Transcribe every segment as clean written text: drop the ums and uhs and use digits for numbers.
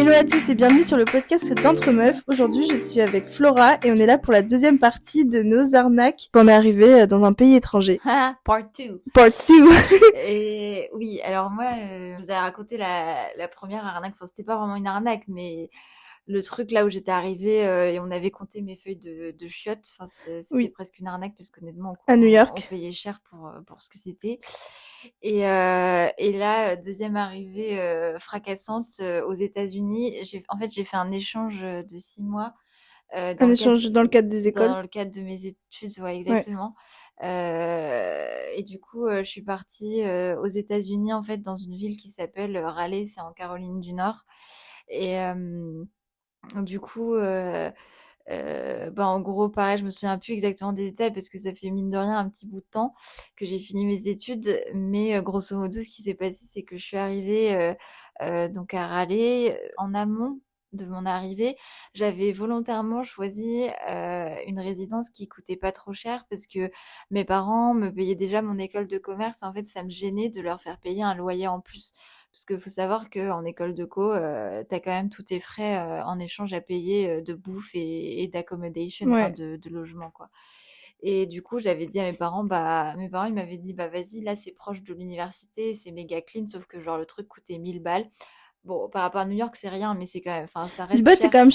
Hello à tous et bienvenue sur le podcast d'Entre Meufs. Aujourd'hui, je suis avec Flora et on est là pour la deuxième partie de nos arnaques quand on est arrivé dans un pays étranger. Part 2. Part 2. Et oui, alors moi, je vous avais raconté la première arnaque. Enfin, c'était pas vraiment une arnaque, mais le truc là où j'étais arrivée et on avait compté mes feuilles de chiottes. Enfin, c'était Oui. presque une arnaque parce qu'honnêtement, À New on York. payait cher pour ce que c'était. Et là, deuxième arrivée fracassante aux États-Unis. En fait, j'ai fait un échange de 6 mois. Un échange dans le cadre des écoles. Dans le cadre de mes études, ouais, Ouais. exactement. Et du coup, je suis partie aux États-Unis, en fait, dans une ville qui s'appelle Raleigh, c'est en Caroline du Nord. Et du coup, en gros, pareil, je me souviens plus exactement des détails parce que ça fait mine de rien un petit bout de temps que j'ai fini mes études. Mais grosso modo, ce qui s'est passé, c'est que je suis arrivée donc à Raleigh en amont de mon arrivée. J'avais volontairement choisi une résidence qui coûtait pas trop cher parce que mes parents me payaient déjà mon école de commerce. En fait, ça me gênait de leur faire payer un loyer en plus. Parce qu'il faut savoir qu'en école de co, t'as quand même tous tes frais en échange à payer de bouffe et d'accommodation, enfin Ouais. de logement, quoi. Et du coup, j'avais dit à mes parents, ils m'avaient dit, bah vas-y, là c'est proche de l'université, c'est méga clean, sauf que genre le truc coûtait 1000 balles. Bon, par rapport à New York, c'est rien, mais c'est quand même, enfin, ça reste Bah, c'est cher. quand même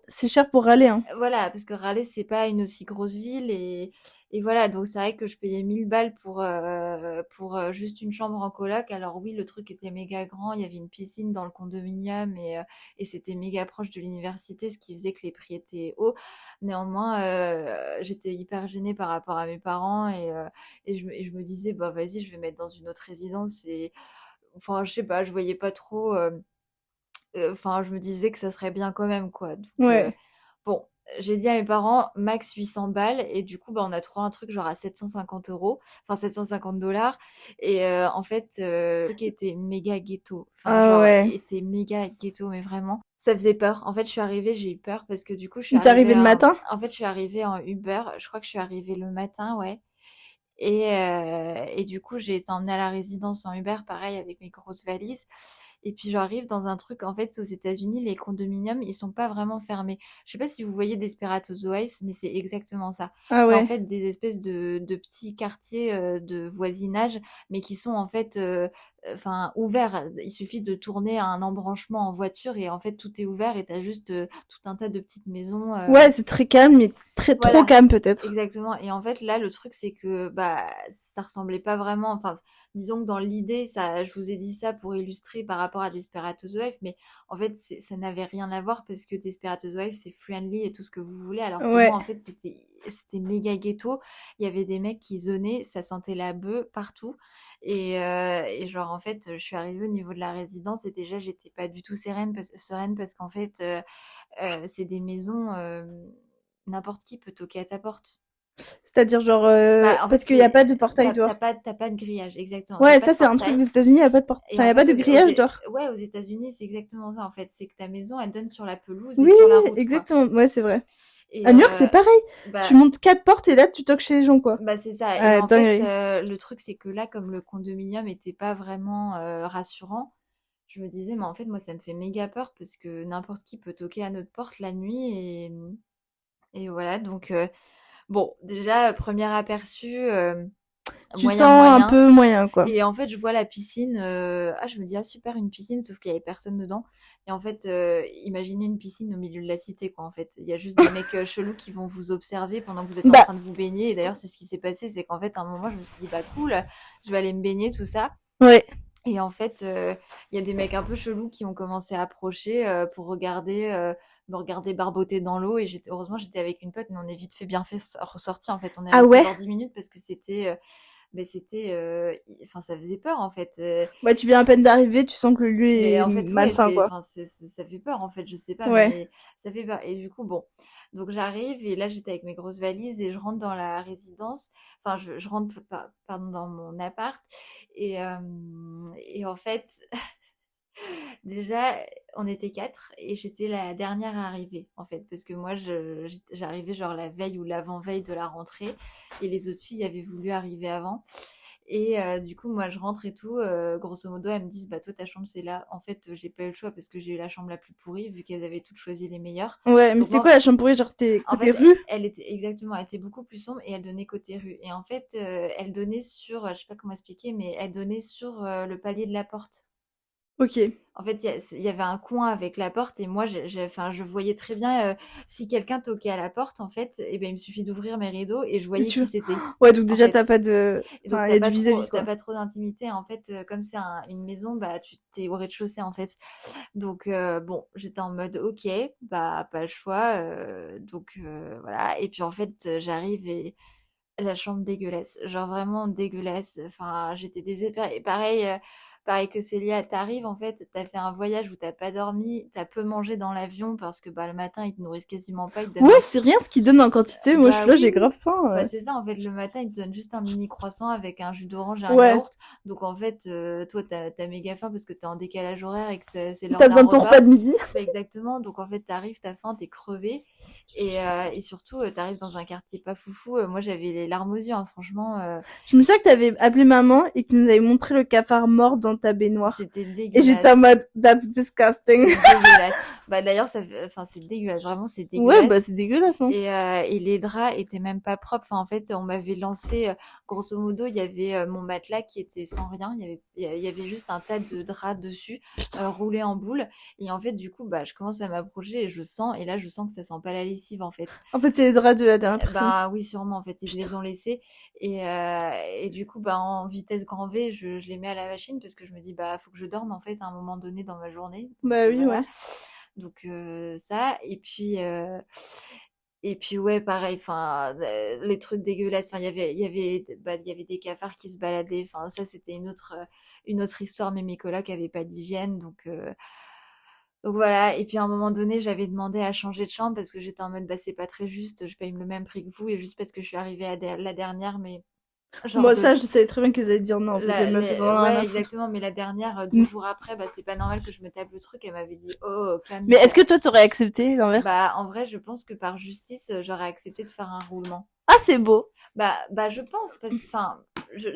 c'est cher pour Raleigh, hein. Voilà, parce que Raleigh, c'est pas une aussi grosse ville et voilà, donc c'est vrai que je payais 1000 balles pour juste une chambre en coloc. Alors oui, le truc était méga grand, il y avait une piscine dans le condominium et c'était méga proche de l'université, ce qui faisait que les prix étaient hauts. Néanmoins, j'étais hyper gênée par rapport à mes parents et je me disais, bah vas-y, je vais mettre dans une autre résidence et enfin, je sais pas, je voyais pas trop. Enfin, je me disais que ça serait bien quand même, quoi. Donc, Ouais. bon, j'ai dit à mes parents max 800 balles et du coup, bah, on a trouvé un truc genre à 750 euros, enfin 750 $. Et en fait, le truc était méga ghetto. Enfin, Ah genre, ouais. était méga ghetto, mais vraiment. Ça faisait peur. En fait, je suis arrivée, j'ai eu peur parce que du coup, T'es arrivé le matin? en fait, je suis arrivée en Uber. Je crois que je suis arrivée le matin, ouais. Et du coup, j'ai été emmenée à la résidence en Uber, pareil, avec mes grosses valises. Et puis j'arrive dans un truc, en fait, aux États-Unis, les condominiums, ils sont pas vraiment fermés. Je sais pas si vous voyez Desperate Housewives, mais c'est exactement ça. Ah C'est en ouais. fait des espèces de petits quartiers de voisinage, mais qui sont en fait enfin ouverts. Il suffit de tourner à un embranchement en voiture et en fait tout est ouvert et t'as juste tout un tas de petites maisons. Ouais, c'est très calme, mais trop Voilà, calme peut-être. exactement. Et en fait, là, le truc, c'est que bah, ça ressemblait pas vraiment. Enfin, disons que dans l'idée, ça, je vous ai dit ça pour illustrer par rapport à Desperate Housewives, mais en fait, ça n'avait rien à voir parce que Desperate Housewives, c'est friendly et tout ce que vous voulez, alors que Ouais. moi, en fait, c'était méga ghetto. Il y avait des mecs qui zonaient, ça sentait la bœuf partout. Et genre, en fait, je suis arrivée au niveau de la résidence et déjà, j'étais pas du tout sereine parce qu'en fait, c'est des maisons. N'importe qui peut toquer à ta porte. C'est-à-dire genre Bah, en fait, parce qu'il y a pas de portail t'as dehors. pas de grillage, exactement. T'as Ouais, pas ça de c'est un truc des portail. États-Unis, il y a pas de Et enfin il y en a pas fait, de grillage dehors. ouais, aux États-Unis, c'est exactement ça, en fait. C'est que ta maison, elle donne sur la pelouse et Oui, sur la route, quoi. exactement. Ouais, c'est vrai. Et À New York, c'est pareil. Tu bah, montes 4 portes et là, tu toques chez les gens, quoi. c'est ça. Et Ah, en fait, dinguerie. le truc, c'est que là, comme le condominium était pas vraiment rassurant, je me disais, mais en fait, moi, ça me fait méga peur parce que n'importe qui peut toquer à notre porte la nuit et voilà. Donc, bon, déjà, premier aperçu, Tu moyen, sens un moyen. peu moyen, quoi. Et en fait, je vois la piscine. Je me dis, ah super, une piscine, sauf qu'il y avait personne dedans. Et en fait, imaginez une piscine au milieu de la cité, quoi. En fait, il y a juste des mecs chelous qui vont vous observer pendant que vous êtes en Bah, train de vous baigner. Et d'ailleurs, c'est ce qui s'est passé, c'est qu'en fait, à un moment, je me suis dit, bah cool, je vais aller me baigner, tout ça. ouais. Et en fait, il y a des mecs un peu chelous qui ont commencé à approcher pour me regarder barboter dans l'eau. Et heureusement, j'étais avec une pote, mais on est vite fait bien fait ressortir. En fait, on est Ah resté ouais? genre 10 minutes parce que enfin, ça faisait peur en fait. Ouais, tu viens à peine d'arriver, tu sens que le lieu Mais est en fait, ouais, malsain, quoi. enfin, ça fait peur en fait, je sais pas, Ouais. mais ça fait peur. Et du coup, bon, donc j'arrive et là j'étais avec mes grosses valises et je rentre dans la résidence, enfin, je rentre, pardon, dans mon appart et en fait, déjà, on était quatre et j'étais la dernière arrivée en fait, parce que moi, j'arrivais genre la veille ou l'avant-veille de la rentrée et les autres filles avaient voulu arriver avant. Et du coup, moi, je rentre et tout. Grosso modo, elles me disent, bah toi, ta chambre, c'est là. En fait, j'ai pas eu le choix parce que j'ai eu la chambre la plus pourrie, vu qu'elles avaient toutes choisi les meilleures. Ouais, mais Donc c'était moi, quoi la chambre pourrie? Genre, t'es en côté fait, rue? elle était exactement, elle était beaucoup plus sombre et elle donnait côté rue. Et en fait, elle donnait sur, je sais pas comment expliquer, mais elle donnait sur le palier de la porte. Ok. En fait, il y avait un coin avec la porte et moi, enfin, je voyais très bien si quelqu'un toquait à la porte, en fait, et ben, il me suffit d'ouvrir mes rideaux et je Et voyais tu... qui c'était, Ouais, donc en déjà, t'as fait. pas de... Et donc, Enfin, il y a du vis-à-vis, t'as quoi. pas trop d'intimité. En fait, comme c'est une maison, bah, tu t'es au rez-de-chaussée, en fait. Donc, bon, j'étais en mode, ok, bah, pas le choix. Donc, voilà. Et puis, en fait, j'arrive et la chambre dégueulasse. Genre vraiment dégueulasse. Enfin, j'étais désespérée. Et pareil, pareil que Célia, t'arrives, en fait, t'as fait un voyage où t'as pas dormi, t'as peu mangé dans l'avion parce que, bah, le matin, ils te nourrissent quasiment pas, ils te donnent Ouais, c'est rien ce qu'ils donnent en quantité. Moi, je bah suis là, oui, j'ai oui. grave faim. Bah c'est ça, en fait, le matin, ils te donnent juste un mini croissant avec un jus d'orange et un Ouais. yaourt. Donc en fait, toi, t'as méga faim parce que t'es en décalage horaire et que c'est l'heure T'as d'un besoin de ton repas repas. de midi. Bah exactement. Donc en fait, t'arrives, t'as faim, t'es crevé. Et surtout, t'arrives dans un quartier pas foufou. Moi, j'avais les larmes aux yeux, hein, franchement. Je me souviens que t'avais appelé maman et que nous avait montré le cafard mort dans ta baignoire. C'était Et j'étais en dégueulasse. mode, that's disgusting. C'est dégueulasse. Bah d'ailleurs, enfin, c'est dégueulasse. Vraiment, c'est Ouais, bah dégueulasse. c'est dégueulasse, hein. Et les draps étaient même pas propres. Enfin, en fait, on m'avait lancé, grosso modo, il y avait mon matelas qui était sans rien. Il y avait juste un tas de draps dessus, roulés en boule. Et en fait, du coup, bah, je commence à m'approcher et je sens, et là, je sens que ça sent pas la lessive, en fait. En fait, c'est les draps de la dernière personne. Bah oui, sûrement, en fait, ils Putain. les ont laissés. Et du coup, bah, en vitesse grand V, je les mets à la machine parce que je me dis, bah, faut que je dorme, en fait, à un moment donné dans ma journée. Donc Bah oui, voilà. ouais. Donc ça, et puis ouais, pareil, enfin, les trucs dégueulasses. Enfin, il y avait des cafards qui se baladaient. Enfin, ça, c'était une autre histoire. Mais mes colocs avaient pas d'hygiène, donc voilà. Et puis à un moment donné, j'avais demandé à changer de chambre parce que j'étais en mode, bah c'est pas très juste. Je paye le même prix que vous et juste parce que je suis arrivée à la dernière, mais genre Moi, ça, je savais très bien qu'ils allaient dire non, en fait, les meufs, elles en ont rien ouais, à foutre. exactement. Mais la dernière, deux Mm. jours après, bah c'est pas normal que je me tape le truc. Elle m'avait dit, oh, Mais est-ce que calme-toi. toi, t'aurais accepté l'inverse? Bah, en vrai, je pense que par justice, j'aurais accepté de faire un roulement. Ah, c'est beau. Bah, je pense, parce que, enfin,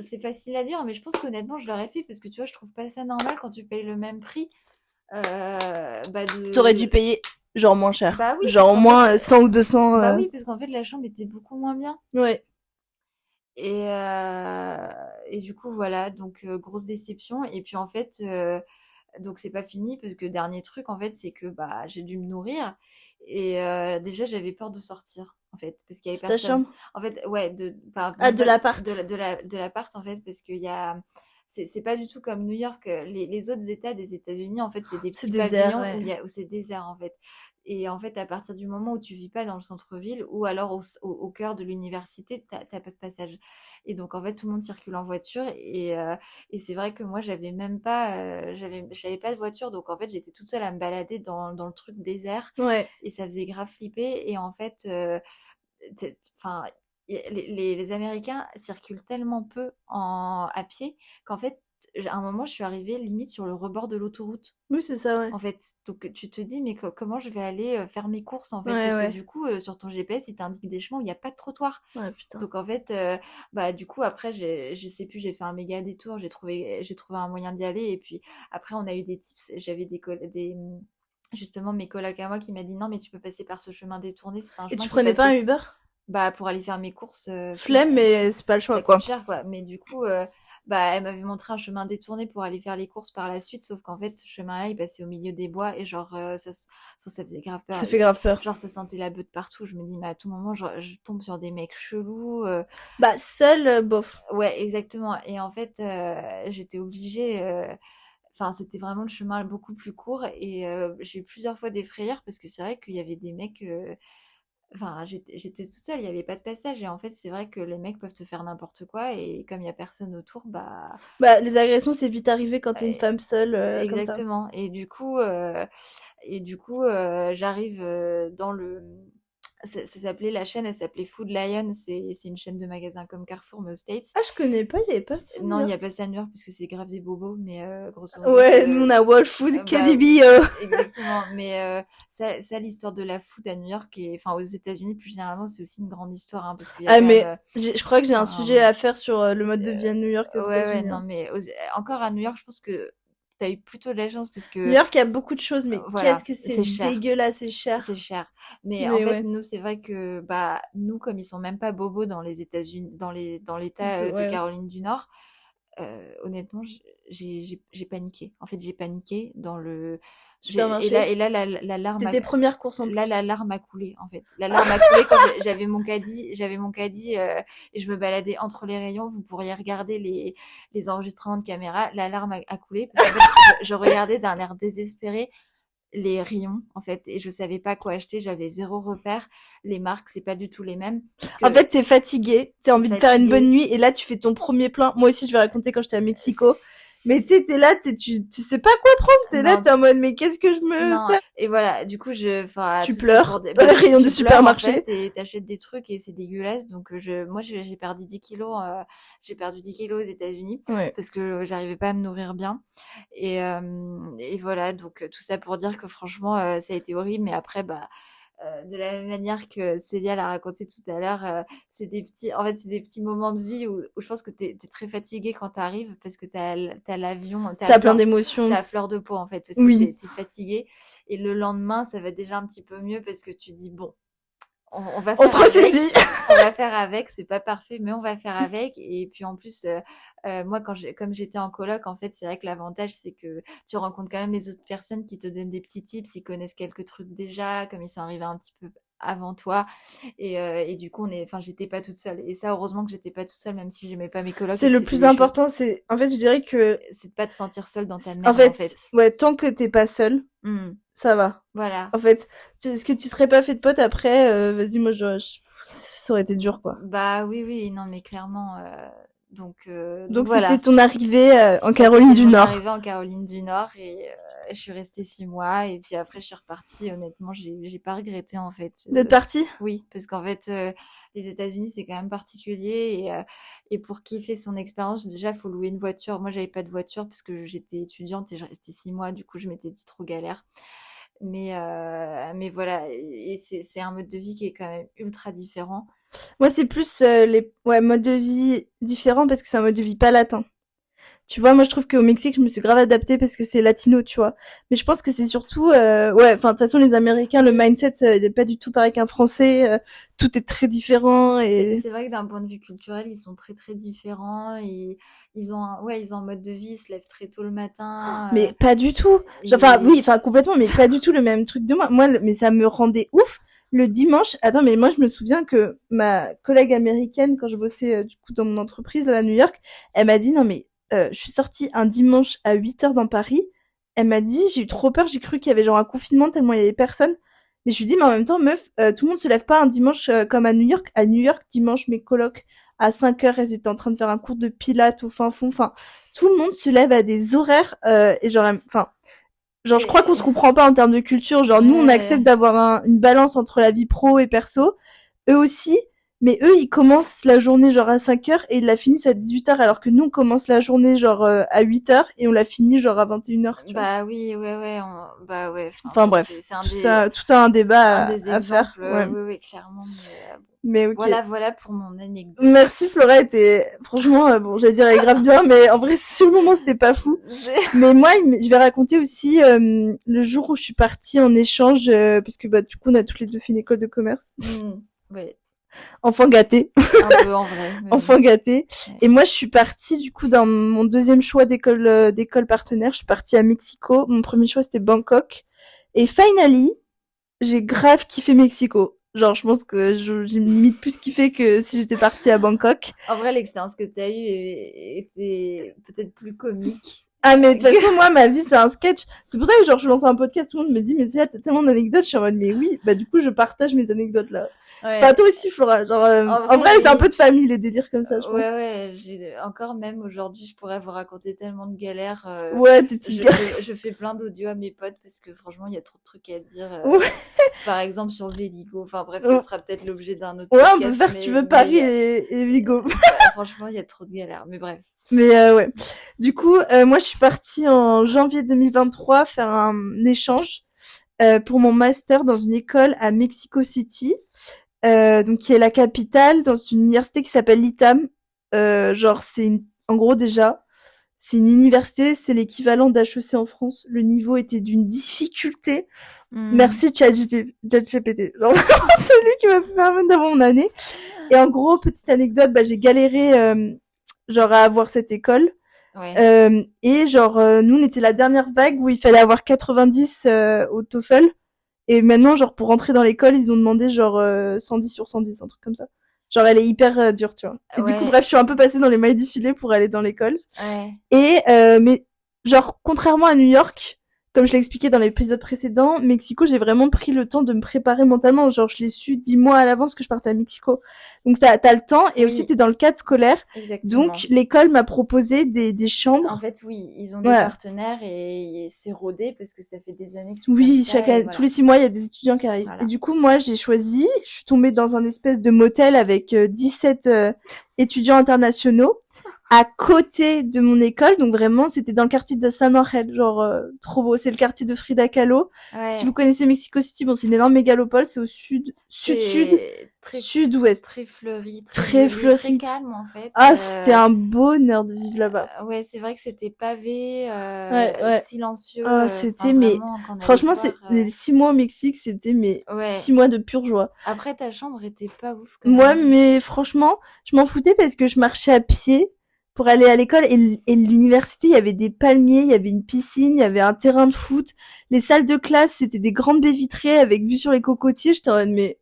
c'est facile à dire, mais je pense qu'honnêtement, je l'aurais fait, parce que tu vois, je trouve pas ça normal quand tu payes le même prix, bah, T'aurais dû payer, genre, moins cher. bah oui, parce Genre, au qu'en fait, moins 100 ou 200. bah oui, parce qu'en fait, la chambre était beaucoup moins bien. Ouais. Et du coup, voilà, donc, grosse déception. Et puis, en fait, donc c'est pas fini parce que dernier truc en fait c'est que bah j'ai dû me nourrir et déjà j'avais peur de sortir en fait parce qu'il y avait C'est ta personne. chambre? En fait ouais Ah, même de pas l'appart. de l'appart en fait parce qu'il y a c'est pas du tout comme New York, les autres États des États-Unis en fait c'est des C'est petits désert, pavillons ouais. où c'est désert en fait. Et en fait, à partir du moment où tu vis pas dans le centre-ville ou alors au cœur de l'université, t'as pas de passage. Et donc, en fait, tout le monde circule en voiture et c'est vrai que moi, j'avais même pas, j'avais pas de voiture, donc en fait, j'étais toute seule à me balader dans le truc désert Ouais. et ça faisait grave flipper. Et en fait, enfin, les Américains circulent tellement peu à pied qu'en fait, à un moment, je suis arrivée limite sur le rebord de l'autoroute. Oui, c'est ça, ouais. En fait, donc tu te dis, mais comment je vais aller faire mes courses en fait? Ouais, Parce que ouais. du coup, sur ton GPS, il t'indique des chemins où il n'y a pas de trottoir. Ouais, putain. Donc en fait, bah du coup après je sais plus, j'ai fait un méga détour, j'ai trouvé un moyen d'y aller et puis après on a eu des tips, j'avais justement mes colocs à moi qui m'a dit non mais tu peux passer par ce chemin détourné, c'est un Et chemin tu qui est prenais pas un passé Uber? bah pour aller faire mes courses Flemme, mais c'est pas le choix, ça coûte quoi. cher quoi. Mais du coup bah elle m'avait montré un chemin détourné pour aller faire les courses par la suite, sauf qu'en fait ce chemin-là il passait au milieu des bois et genre enfin, ça faisait grave peur. Ça fait grave peur. Genre ça sentait la beuh de partout. Je me dis mais à tout moment je tombe sur des mecs chelous. Bah, seul, bof. Ouais, exactement. Et en fait, j'étais obligée. Enfin, c'était vraiment le chemin beaucoup plus court et j'ai eu plusieurs fois des frayeurs parce que c'est vrai qu'il y avait des mecs. Enfin, j'étais toute seule, il n'y avait pas de passage. Et en fait, c'est vrai que les mecs peuvent te faire n'importe quoi et comme il n'y a personne autour, bah. Bah, les agressions, c'est vite arrivé quand t'es une euh, femme seule, comme ça. Exactement. Et du coup, j'arrive dans le La chaîne, elle s'appelait Food Lion. C'est une chaîne de magasins comme Carrefour, mais aux States. Ah, je connais pas, il y avait pas ça. Non, il n'y a pas ça à New York parce que c'est grave des bobos, mais grosso modo, Ouais, nous on a Whole Foods, bah, KDB. exactement. Mais ça, l'histoire de la food à New York et enfin aux États-Unis plus généralement, c'est aussi une grande histoire, hein, parce qu'il y a Ah, quand mais même. je crois que j'ai un sujet à faire sur le mode de vie à New York et aux Ouais, États-Unis. non, Hein. mais encore à New York, je pense que t'as eu plutôt de la chance parce New que York, il y a beaucoup de choses, mais qu'est-ce voilà, que c'est c'est cher. dégueulasse et C'est cher. cher. Mais en Mais fait, ouais, nous, c'est vrai que bah nous, comme ils sont même pas bobos dans les États-Unis, dans l'État de ouais. Caroline du Nord, honnêtement, j'ai paniqué. En fait, j'ai paniqué dans le. Supermarché. Et là, la larme C'était a, tes premières courses en là, plus. la larme a coulé, en fait. La larme a coulé quand j'avais mon caddie et je me baladais entre les rayons. Vous pourriez regarder les enregistrements de caméra. La larme a coulé parce qu'en fait, je regardais d'un air désespéré les rayons en fait et je savais pas quoi acheter, j'avais zéro repère, les marques c'est pas du tout les mêmes parce En que fait, t'es fatigué, t'as t'es envie de faire une bonne fatigué. nuit, et là, tu fais ton premier plein. Moi aussi, je vais raconter quand j'étais à Mexico. Mais tu sais, t'es là, tu sais pas quoi prendre, t'es là, Non, t'es en mode, mais qu'est-ce que je me non, sers? et voilà, du coup, Tu tout ça pleures pour, dans les rayons du tu pleures en fait supermarché. et t'achètes des trucs et c'est dégueulasse. Donc, moi, j'ai perdu 10 kilos, j'ai perdu 10 kilos aux États-Unis Ouais. parce que j'arrivais pas à me nourrir bien. Et voilà, donc tout ça pour dire que franchement, ça a été horrible. Mais après, bah, de la même manière que Célia l'a raconté tout à l'heure, en fait, c'est des petits moments de vie où je pense que t'es très fatigué quand t'arrives parce que t'as l'avion, T'as plein d'émotions. t'as à fleur de peau en fait, parce que Oui. t'es fatigué. Et le lendemain, ça va déjà un petit peu mieux parce que tu dis bon, on va On faire se avec, ressaisit. on va faire avec, c'est pas parfait, mais on va faire avec. Et puis en plus, moi, comme j'étais en coloc, en fait, c'est vrai que l'avantage, c'est que tu rencontres quand même les autres personnes qui te donnent des petits tips, ils connaissent quelques trucs déjà, comme ils sont arrivés un petit peu avant toi. Et du coup, enfin, j'étais pas toute seule. Et ça, heureusement que j'étais pas toute seule, même si j'aimais pas mes colocs C'est et que le c'était plus des choses. important, en fait, je dirais que, C'est de pas te sentir seule dans ta en merde, en fait, fait. ouais, tant que t'es pas seul, Hmm. ça va. Voilà. En fait, est-ce que tu serais pas fait de potes après, vas-y, moi, ça aurait été dur, quoi. Bah oui, oui, non, mais clairement. Donc Donc, c'était voilà. ton arrivée en Bah, Caroline c'était du mon Nord. arrivée en Caroline du Nord et je suis restée 6 mois et puis après je suis repartie. Honnêtement, j'ai pas regretté en fait. D'être partie? Oui, parce qu'en fait, les États-Unis c'est quand même particulier et pour kiffer son expérience, déjà faut louer une voiture. Moi, j'avais pas de voiture parce que j'étais étudiante et je restais 6 mois. Du coup, je m'étais dit trop galère. Mais voilà, et c'est un mode de vie qui est quand même ultra différent. Moi, c'est plus modes de vie différents parce que c'est un mode de vie pas latin. Tu vois, moi je trouve qu'au Mexique, je me suis grave adaptée parce que c'est latino, tu vois. Mais je pense que c'est surtout, enfin, de toute façon, les Américains, le Oui. mindset, il est pas du tout pareil qu'un Français. Tout est très différent et C'est vrai que d'un point de vue culturel, ils sont très très différents. Ils ont un mode de vie, ils se lèvent très tôt le matin. mais pas du tout. Enfin, oui, enfin complètement, mais pas du tout le même truc de moi. Mais ça me rendait ouf. Le dimanche, attends, mais moi je me souviens que ma collègue américaine, quand je bossais du coup dans mon entreprise là, à New York, elle m'a dit non mais je suis sortie un dimanche à 8h dans Paris. Elle m'a dit j'ai eu trop peur, j'ai cru qu'il y avait genre un confinement tellement il y avait personne. Mais je lui dis mais en même temps meuf, tout le monde se lève pas un dimanche comme à New York. À New York dimanche mes colocs à 5h elles étaient en train de faire un cours de pilates au fin fond. Enfin tout le monde se lève à des horaires et genre enfin genre je crois qu'on se C'est comprend pas en termes de culture, genre nous on ouais, accepte d'avoir une balance entre la vie pro et perso, eux aussi, mais eux ils commencent la journée genre à 5h et ils la finissent à 18h alors que nous on commence la journée genre à 8h et on la finit genre à 21h, tu vois. bah oui, ouais, ouais, bah ouais. Enfin bref, tout ça tout a un un débat des à faire. exemples. Ouais. Oui, oui, clairement. Mais Mais OK. voilà pour mon anecdote. Merci Flora, était franchement bon, j'allais dire elle est grave bien mais en vrai sur le moment c'était pas fou. Mais moi je vais raconter aussi le jour où je suis partie en échange parce que bah du coup on a toutes les deux fait une école de commerce. Ouais, Enfant gâté, un peu en vrai. Mais oui. enfant gâté. Ouais. Et moi je suis partie du coup dans mon deuxième choix d'école partenaire, je suis partie à Mexico. Mon premier choix c'était Bangkok et finally, j'ai grave kiffé Mexico. Genre, je pense que j'ai limite plus kiffé que si j'étais partie à Bangkok. En vrai, l'expérience que tu as eue était peut-être plus comique. Ah, mais de toute façon, moi, ma vie, c'est un sketch. C'est pour ça que, genre, je lance un podcast, tout le monde me dit, mais t'as tellement d'anecdotes. Je suis en mode, mais oui, bah, du coup, je partage mes anecdotes, là. Ouais. Enfin, toi aussi, Flora. Genre, en vrai, c'est un peu de famille, les délires comme ça, je pense. Ouais, encore même aujourd'hui, je pourrais vous raconter tellement de galères. Ouais, tes petites galères. Je fais plein d'audios à mes potes parce que franchement, il y a trop de trucs à dire. Ouais. Par exemple, sur Véligo. Enfin bref, ça sera peut-être l'objet d'un autre Ouais, podcast. on peut faire, si tu veux, Paris et Vigo. Franchement, il y a trop de galères. Mais bref. Mais ouais. Du coup, moi, je suis partie en janvier 2023 faire un échange pour mon master dans une école à Mexico City, donc qui est la capitale, dans une université qui s'appelle l'ITAM. Genre, en gros déjà, c'est une université, c'est l'équivalent d'HEC en France. Le niveau était d'une difficulté. Merci ChatGPT. Genre, c'est lui qui m'a permis d'avoir mon année. Et en gros, petite anecdote, j'ai galéré genre à avoir cette école. Ouais. Et genre, nous, on était la dernière vague où il fallait avoir 90 au TOEFL. Et maintenant, genre, pour rentrer dans l'école, ils ont demandé genre 110 sur 110, un truc comme ça. Genre, elle est hyper dure, tu vois. Et du coup, bref, je suis un peu passée dans les mailles du filet pour aller dans l'école. Ouais. Et mais genre, contrairement à New York, comme je l'ai expliqué dans l'épisode précédent, Mexico, j'ai vraiment pris le temps de me préparer mentalement. Genre, je l'ai su 10 mois à l'avance que je partais à Mexico. Donc, t'as le temps. Et aussi, t'es dans le cadre scolaire. Exactement. Donc, l'école m'a proposé des chambres. En fait, oui, ils ont des partenaires et c'est rodé parce que ça fait des années que oui, tous les 6 mois, il y a des étudiants qui arrivent. Voilà. Et du coup, moi, j'ai choisi, je suis tombée dans un espèce de motel avec 17 étudiants internationaux à côté de mon école. Donc vraiment, c'était dans le quartier de San Angel, genre trop beau. C'est le quartier de Frida Kahlo. Ouais. Si vous connaissez Mexico City, bon, c'est une énorme mégalopole, c'est au sud-ouest. Très fleuri, très fleuri, très calme en fait. Ah, c'était un bonheur de vivre là-bas. Ouais, c'est vrai que c'était pavé, silencieux. Ah, c'était franchement, les 6 mois au Mexique, c'était 6 mois de pure joie. Après, ta chambre était pas ouf. Moi, mais franchement, je m'en foutais parce que je marchais à pied pour aller à l'école et l'université, il y avait des palmiers, il y avait une piscine, il y avait un terrain de foot. Les salles de classe, c'était des grandes baies vitrées avec vue sur les cocotiers. J'étais en mode, mais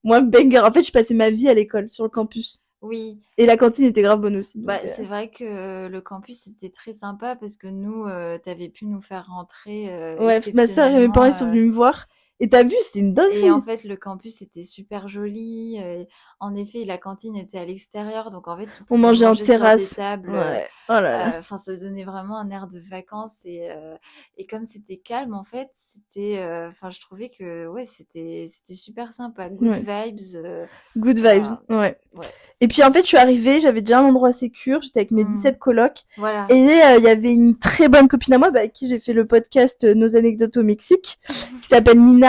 moi, banger. En fait, je passais ma vie à l'école, sur le campus. Oui. Et la cantine était grave bonne aussi. C'est vrai que le campus, c'était très sympa parce que nous, t'avais pu nous faire rentrer. Ouais, ma sœur et mes parents sont venus me voir. Et t'as vu, c'était une dinguerie. Et en fait, le campus était super joli. En effet, la cantine était à l'extérieur, donc en fait, on mangeait en terrasse. Sur des tables. Ouais. Enfin, ça donnait vraiment un air de vacances et comme c'était calme, en fait, c'était. Enfin, je trouvais que ouais, c'était super sympa. Good vibes. Good vibes. Ouais. Et puis en fait, je suis arrivée, j'avais déjà un endroit sécure, j'étais avec mes 17 colocs. Voilà. Et il y avait une très bonne copine à moi, avec qui j'ai fait le podcast Nos anecdotes au Mexique, qui s'appelle Nina,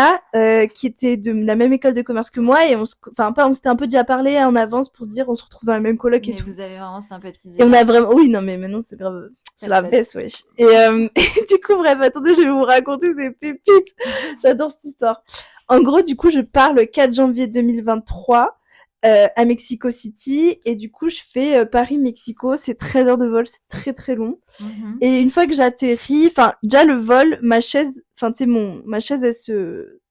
qui était de la même école de commerce que moi, et on s'était un peu déjà parlé en avance pour se dire on se retrouve dans la même coloc et tout. Vous avez vraiment sympathisé. Et on a vraiment, oui, non mais maintenant c'est grave, c'est la baisse, wesh. Et du coup, bref, attendez, je vais vous raconter ces pépites. J'adore cette histoire. En gros, du coup, je pars le 4 janvier 2023. À Mexico City, et du coup je fais Paris-Mexico, c'est 13 heures de vol, c'est très très long. Et une fois que j'atterris, enfin déjà le vol, ma chaise, enfin tu sais ma chaise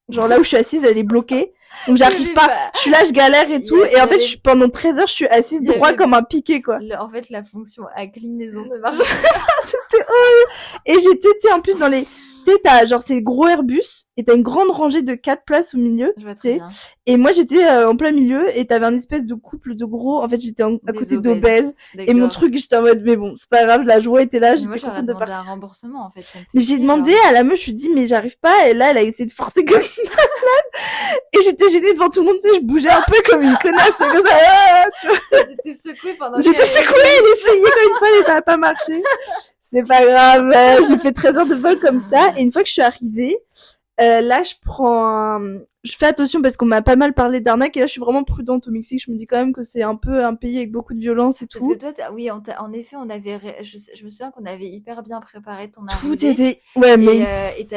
genre là où je suis assise, elle est bloquée, donc j'arrive pas, je suis là, je galère et tout, et en fait pendant 13 heures je suis assise droit comme un piqué quoi. En fait la fonction inclinaison ne marche pas. C'était horrible. Et j'étais en plus dans les, tu sais, t'as genre ces gros Airbus et t'as une grande rangée de 4 places au milieu, tu sais. Et moi j'étais en plein milieu et t'avais un espèce de couple de gros, en fait j'étais à côté d'obèses et mon truc j'étais en mode mais bon c'est pas grave, la joie était là, j'étais contente de partir. Un remboursement en fait. Mais j'ai demandé à la meuf, je lui dis mais j'arrive pas, et là elle a essayé de forcer comme une malade et j'étais gênée devant tout le monde, tu sais, je bougeais un peu comme une connasse comme ça, tu vois. T'étais secouée pendant. J'étais secouée, elle essayait comme une fois et ça a pas marché. C'est pas grave, j'ai fait 13 heures de vol comme ça, et une fois que je suis arrivée, là je fais attention parce qu'on m'a pas mal parlé d'arnaque, et là je suis vraiment prudente au Mexique, je me dis quand même que c'est un peu un pays avec beaucoup de violence et tout. Parce que toi, oui, en effet, on avait, je me souviens qu'on avait hyper bien préparé ton arrivée. Tout était, ouais, mais. Et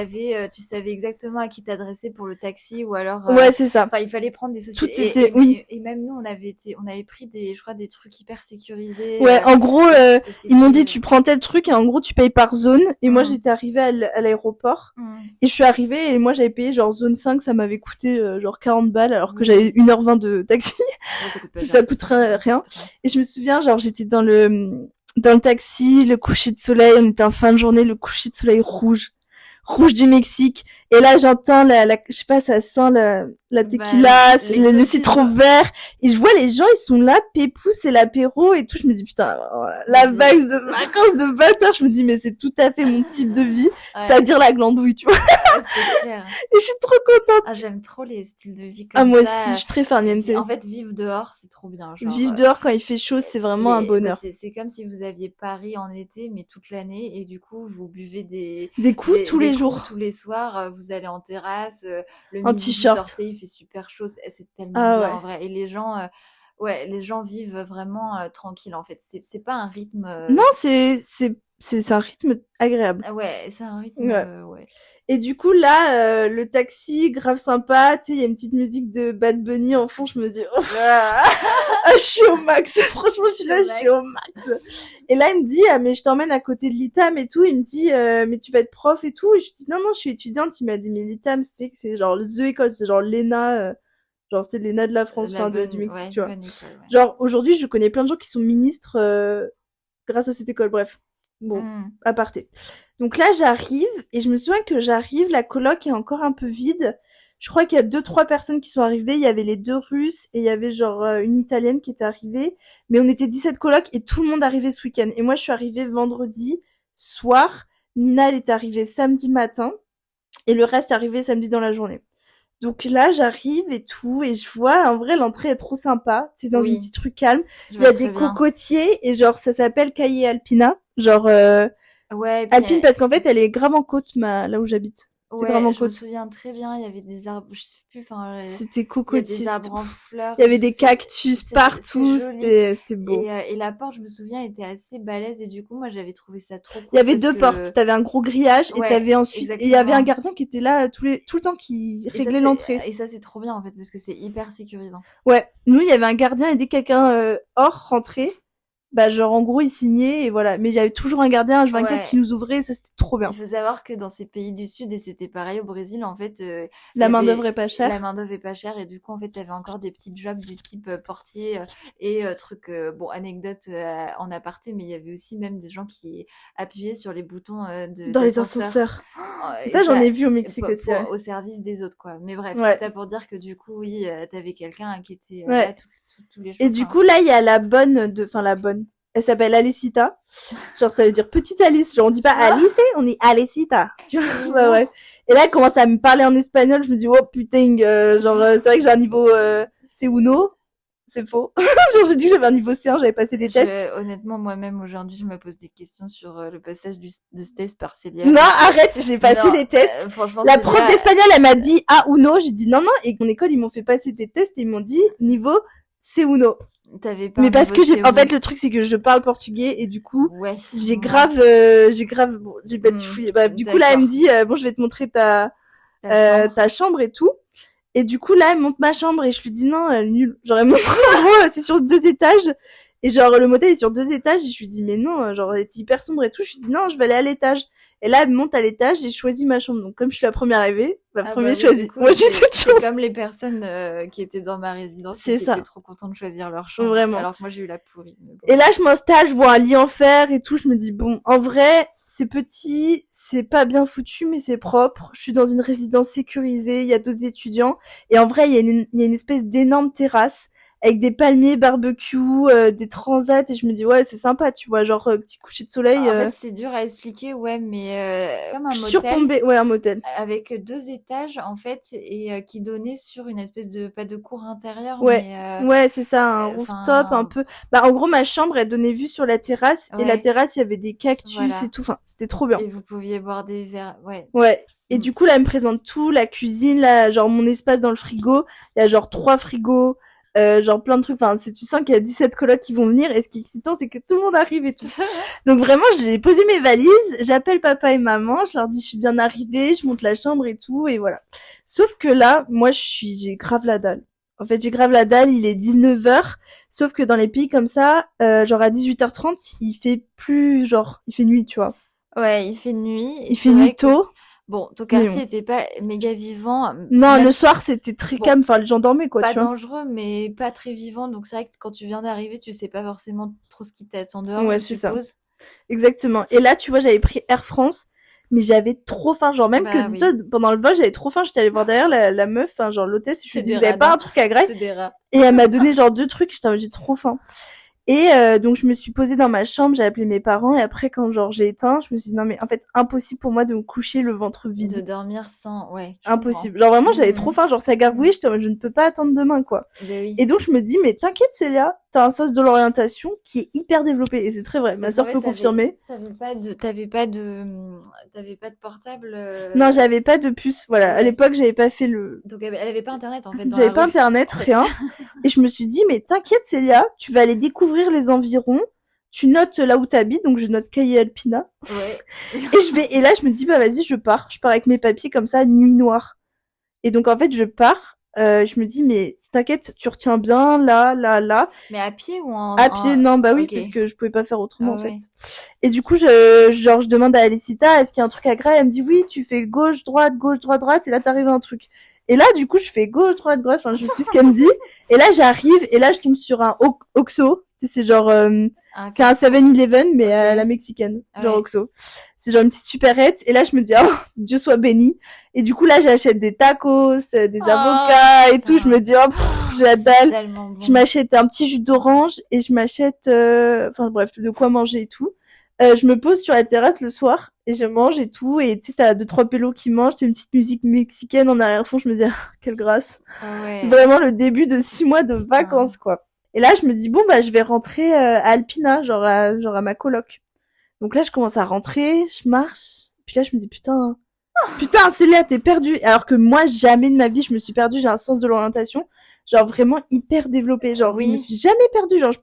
tu savais exactement à qui t'adresser pour le taxi, ou alors. Ouais, c'est ça. Enfin, il fallait prendre des sociétés. Tout était, oui. Et même nous, on avait pris je crois, des trucs hyper sécurisés. Ouais, en gros, ils m'ont dit, tu prends tel truc, et en gros, tu payes par zone. Et moi, j'étais arrivée à l'aéroport. Et je suis arrivée, et moi, j'avais payé, genre, zone 5, ça m'avait coûté, genre, 40 balles, alors que j'avais 1h20 de taxi. Ouais, ça coûterait rien. Et je me souviens, genre, j'étais dans le taxi, le coucher de soleil, on était en fin de journée, le coucher de soleil rouge du Mexique. Et là, j'entends je sais pas, ça sent la tequila, le citron vert. Et je vois les gens, ils sont là, pépou, c'est l'apéro et tout. Je me dis, putain, la vibe de vacances de bâtard. Je me dis, mais c'est tout à fait mon type de vie. C'est-à-dire la glandouille, tu vois. C'est clair. Et je suis trop contente. Ah, j'aime trop les styles de vie comme ça. Moi aussi, je suis très farniente. En fait, vivre dehors, c'est trop bien. Genre, vivre dehors quand il fait chaud, c'est vraiment un bonheur. C'est comme si vous aviez Paris en été, mais toute l'année, et du coup, vous buvez des coups tous les jours. Tous les soirs, vous allez en terrasse, le en midi, t-shirt. vous sortez, il fait super chaud, c'est tellement bien en vrai. Et les gens vivent vraiment tranquille en fait. C'est pas un rythme. Non, c'est un rythme agréable. Ouais, c'est un rythme. Ouais. Et du coup là, le taxi, grave sympa, tu sais, il y a une petite musique de Bad Bunny en fond, je me dis, oh, je suis au max. Franchement, je suis au max. Et là, il me dit, mais je t'emmène à côté de l'ITAM et tout. Il me dit, mais tu vas être prof et tout. Et je dis, non, je suis étudiante. Il m'a dit, mais l'ITAM, c'est genre The École, c'est genre l'ENA, genre c'est l'ENA de la France, du Mexique, tu vois. École, genre aujourd'hui, je connais plein de gens qui sont ministres grâce à cette école. Bref, bon, aparté. Donc là, j'arrive et je me souviens que j'arrive, la coloc est encore un peu vide. Je crois qu'il y a 2-3 personnes qui sont arrivées. Il y avait les 2 Russes et il y avait genre une Italienne qui était arrivée. Mais on était 17 colocs et tout le monde arrivait ce week-end. Et moi, je suis arrivée vendredi soir. Nina, elle est arrivée samedi matin. Et le reste est arrivé samedi dans la journée. Donc là, j'arrive et tout. Et je vois, en vrai, l'entrée est trop sympa. C'est dans une petite rue calme. Il y a des cocotiers et genre, ça s'appelle Calle Alpina. Genre... Alpine parce qu'en fait elle est grave en côte là où j'habite. C'est vraiment je me souviens très bien, il y avait des arbres, je sais plus, c'était cocotier. Il y avait des arbres en fleurs. Il y avait des cactus partout, c'était beau. Et la porte, je me souviens, était assez balèze et du coup, moi j'avais trouvé ça trop cool. Il y avait 2 portes, t'avais un gros grillage et t'avais ensuite, et il y avait un gardien qui était là tout le temps qui réglait l'entrée. Et ça c'est trop bien en fait parce que c'est hyper sécurisant. Ouais, nous il y avait un gardien et dès que quelqu'un rentrait, bah genre en gros il signait et voilà, mais il y avait toujours un gardien H24 qui nous ouvrait et ça c'était trop bien. Il faut savoir que dans ces pays du sud, et c'était pareil au Brésil en fait, la main d'œuvre est pas chère. La main d'œuvre est pas chère et du coup en fait t'avais encore des petits jobs du type portier et bon anecdote en aparté, mais il y avait aussi même des gens qui appuyaient sur les boutons dans les ascenseurs. Ça j'en ai vu au Mexique aussi. Au service des autres quoi. Mais bref, tout ça pour dire que du coup oui, t'avais quelqu'un qui était là tous les jours. Et du coup là il y a la bonne. Elle s'appelle Alicita. Genre, ça veut dire petite Alice. Genre, on dit pas Alice, on dit Alicita. Tu vois? Ouais. Et là, elle commence à me parler en espagnol. Je me dis, oh putain, c'est vrai que j'ai un niveau c'est Uno. C'est faux. Genre, j'ai dit que j'avais un niveau C1, j'avais passé des tests. Honnêtement, moi-même, aujourd'hui, je me pose des questions sur le passage de ce test par Célia. Non, arrête, j'ai passé les tests. Franchement, la prof d'espagnol, elle m'a dit Uno. J'ai dit non. Et mon école, ils m'ont fait passer des tests et ils m'ont dit niveau C Uno. Mais parce que en fait le truc c'est que je parle portugais et du coup j'ai grave bon, j'ai batifouillé. Du coup là elle me dit bon je vais te montrer ta chambre et tout. Et du coup là elle monte ma chambre et je lui dis non nul. Genre elle montre en gros c'est sur 2 étages et genre le motel est sur 2 étages et je lui dis mais non genre c'est hyper sombre et tout. Je lui dis non je vais aller à l'étage. Et là, elle monte à l'étage, j'ai choisi ma chambre. Donc, comme je suis la première arrivée, premier choisi. Moi, j'ai cette chance. C'est comme les personnes qui étaient dans ma résidence qui étaient trop contentes de choisir leur chambre. Vraiment. Alors que moi, j'ai eu la pourrie. Bon. Et là, je m'installe, je vois un lit en fer et tout. Je me dis, bon, en vrai, c'est petit, c'est pas bien foutu, mais c'est propre. Je suis dans une résidence sécurisée, il y a d'autres étudiants. Et en vrai, il y a une espèce d'énorme terrasse avec des palmiers, barbecue, des transats, et je me dis ouais c'est sympa, tu vois, genre petit coucher de soleil. En fait c'est dur à expliquer, mais comme un motel. Surplombé, un motel. Avec 2 étages en fait et qui donnait sur une espèce de pas de cour intérieure. Ouais c'est ça, un rooftop un peu. En gros ma chambre elle donnait vue sur la terrasse et la terrasse il y avait des cactus et tout, enfin c'était trop bien. Et vous pouviez boire des verres, Ouais. Et du coup là elle me présente tout, la cuisine, là genre mon espace dans le frigo, il y a genre 3 frigos. Genre plein de trucs, enfin tu sens qu'il y a 17 colocs qui vont venir et ce qui est excitant c'est que tout le monde arrive et tout. Donc vraiment j'ai posé mes valises, j'appelle papa et maman, je leur dis je suis bien arrivée, je monte la chambre et tout et voilà. Sauf que là, moi j'ai grave la dalle. En fait j'ai grave la dalle, il est 19h, sauf que dans les pays comme ça, genre à 18h30 il fait nuit tu vois. Ouais il fait nuit. Il fait nuit tôt. Bon, ton quartier était pas méga vivant. Non, le soir, c'était très calme. Enfin, les gens dormaient, quoi, pas tu vois. dangereux, mais pas très vivant. Donc, c'est vrai que quand tu viens d'arriver, tu sais pas forcément trop ce qui t'attend dehors, ouais, c'est ça. Exactement. Et là, tu vois, j'avais pris Air France. mais j'avais trop faim. Genre, même que, Bah dis-toi, oui, pendant le vol, j'avais trop faim. J'étais allée voir derrière la meuf, enfin, genre, l'hôtesse, je lui c'est ai dit, des vous avez pas radins, un truc à Graille? c'est des rats. Et elle m'a donné, genre, 2 trucs. J'étais en mode, j'ai trop faim. Et donc je me suis posée dans ma chambre, j'ai appelé mes parents et après quand genre j'ai éteint, je me suis dit non mais en fait impossible pour moi de me coucher le ventre De vide. dormir sans, ouais, je comprends. Impossible. Genre vraiment j'avais trop Mhm. faim, genre ça gargouillait, j'étais en mode, je ne peux pas attendre demain quoi. Ben oui. Et donc je me dis mais t'inquiète Célia, t'as un sens de l'orientation qui est hyper développé et c'est très vrai, ma Parce qu'en sœur fait, peut confirmer. t'avais pas de portable. Non, j'avais pas de puce, voilà, à Ouais. l'époque j'avais pas fait le Donc elle avait pas internet en fait dans j'avais la pas rue. internet, rien. Et je me suis dit mais t'inquiète Célia, tu vas aller découvrir les environs. Tu notes là où t'habites, donc je note Calle Alpina. Ouais. Et là, je me dis, bah, vas-y, je pars. Je pars avec mes papiers comme ça, nuit noire. Et donc, en fait, je pars. Je me dis, mais t'inquiète, tu retiens bien, là. Mais à pied ou À pied, non, bah oui, Ok. parce que je pouvais pas faire autrement, Ah en fait. ouais. Et du coup, je demande à Alicita, est-ce qu'il y a un truc à Graille? Elle me dit, oui, tu fais gauche, droite, et là, t'arrives à un truc. Et là, du coup, je fais gauche, droite, enfin, je suis ce qu'elle me dit. Et là, j'arrive, et là, je tombe sur un Oxo. Tu sais, c'est genre, c'est un 7-Eleven, mais à la mexicaine. Genre Ouais. Oxo. C'est genre une petite supérette. Et là, je me dis, oh, Dieu soit béni. Et du coup, là, j'achète des tacos, des avocats et tout. Je me dis, oh, j'ai la C'est dalle. tellement bon. Je m'achète un petit jus d'orange et je m'achète, enfin bref, de quoi manger et tout. Je me pose sur la terrasse le soir et je mange et tout. Et tu sais, t'as 2-3 pélos qui mangent, t'as une petite musique mexicaine en arrière-fond. Je me dis, ah, quelle grâce. Ah ouais. Vraiment le début de 6 mois de Putain. vacances, quoi. Et là, je me dis, bon, bah, je vais rentrer à Alpina, genre à ma coloc. Donc là, je commence à rentrer, je marche. Puis là, je me dis, putain, Célia, t'es perdue. Alors que moi, jamais de ma vie, je me suis perdue. J'ai un sens de l'orientation, genre vraiment hyper développé. Genre, je me Oui. suis jamais perdue. Genre, je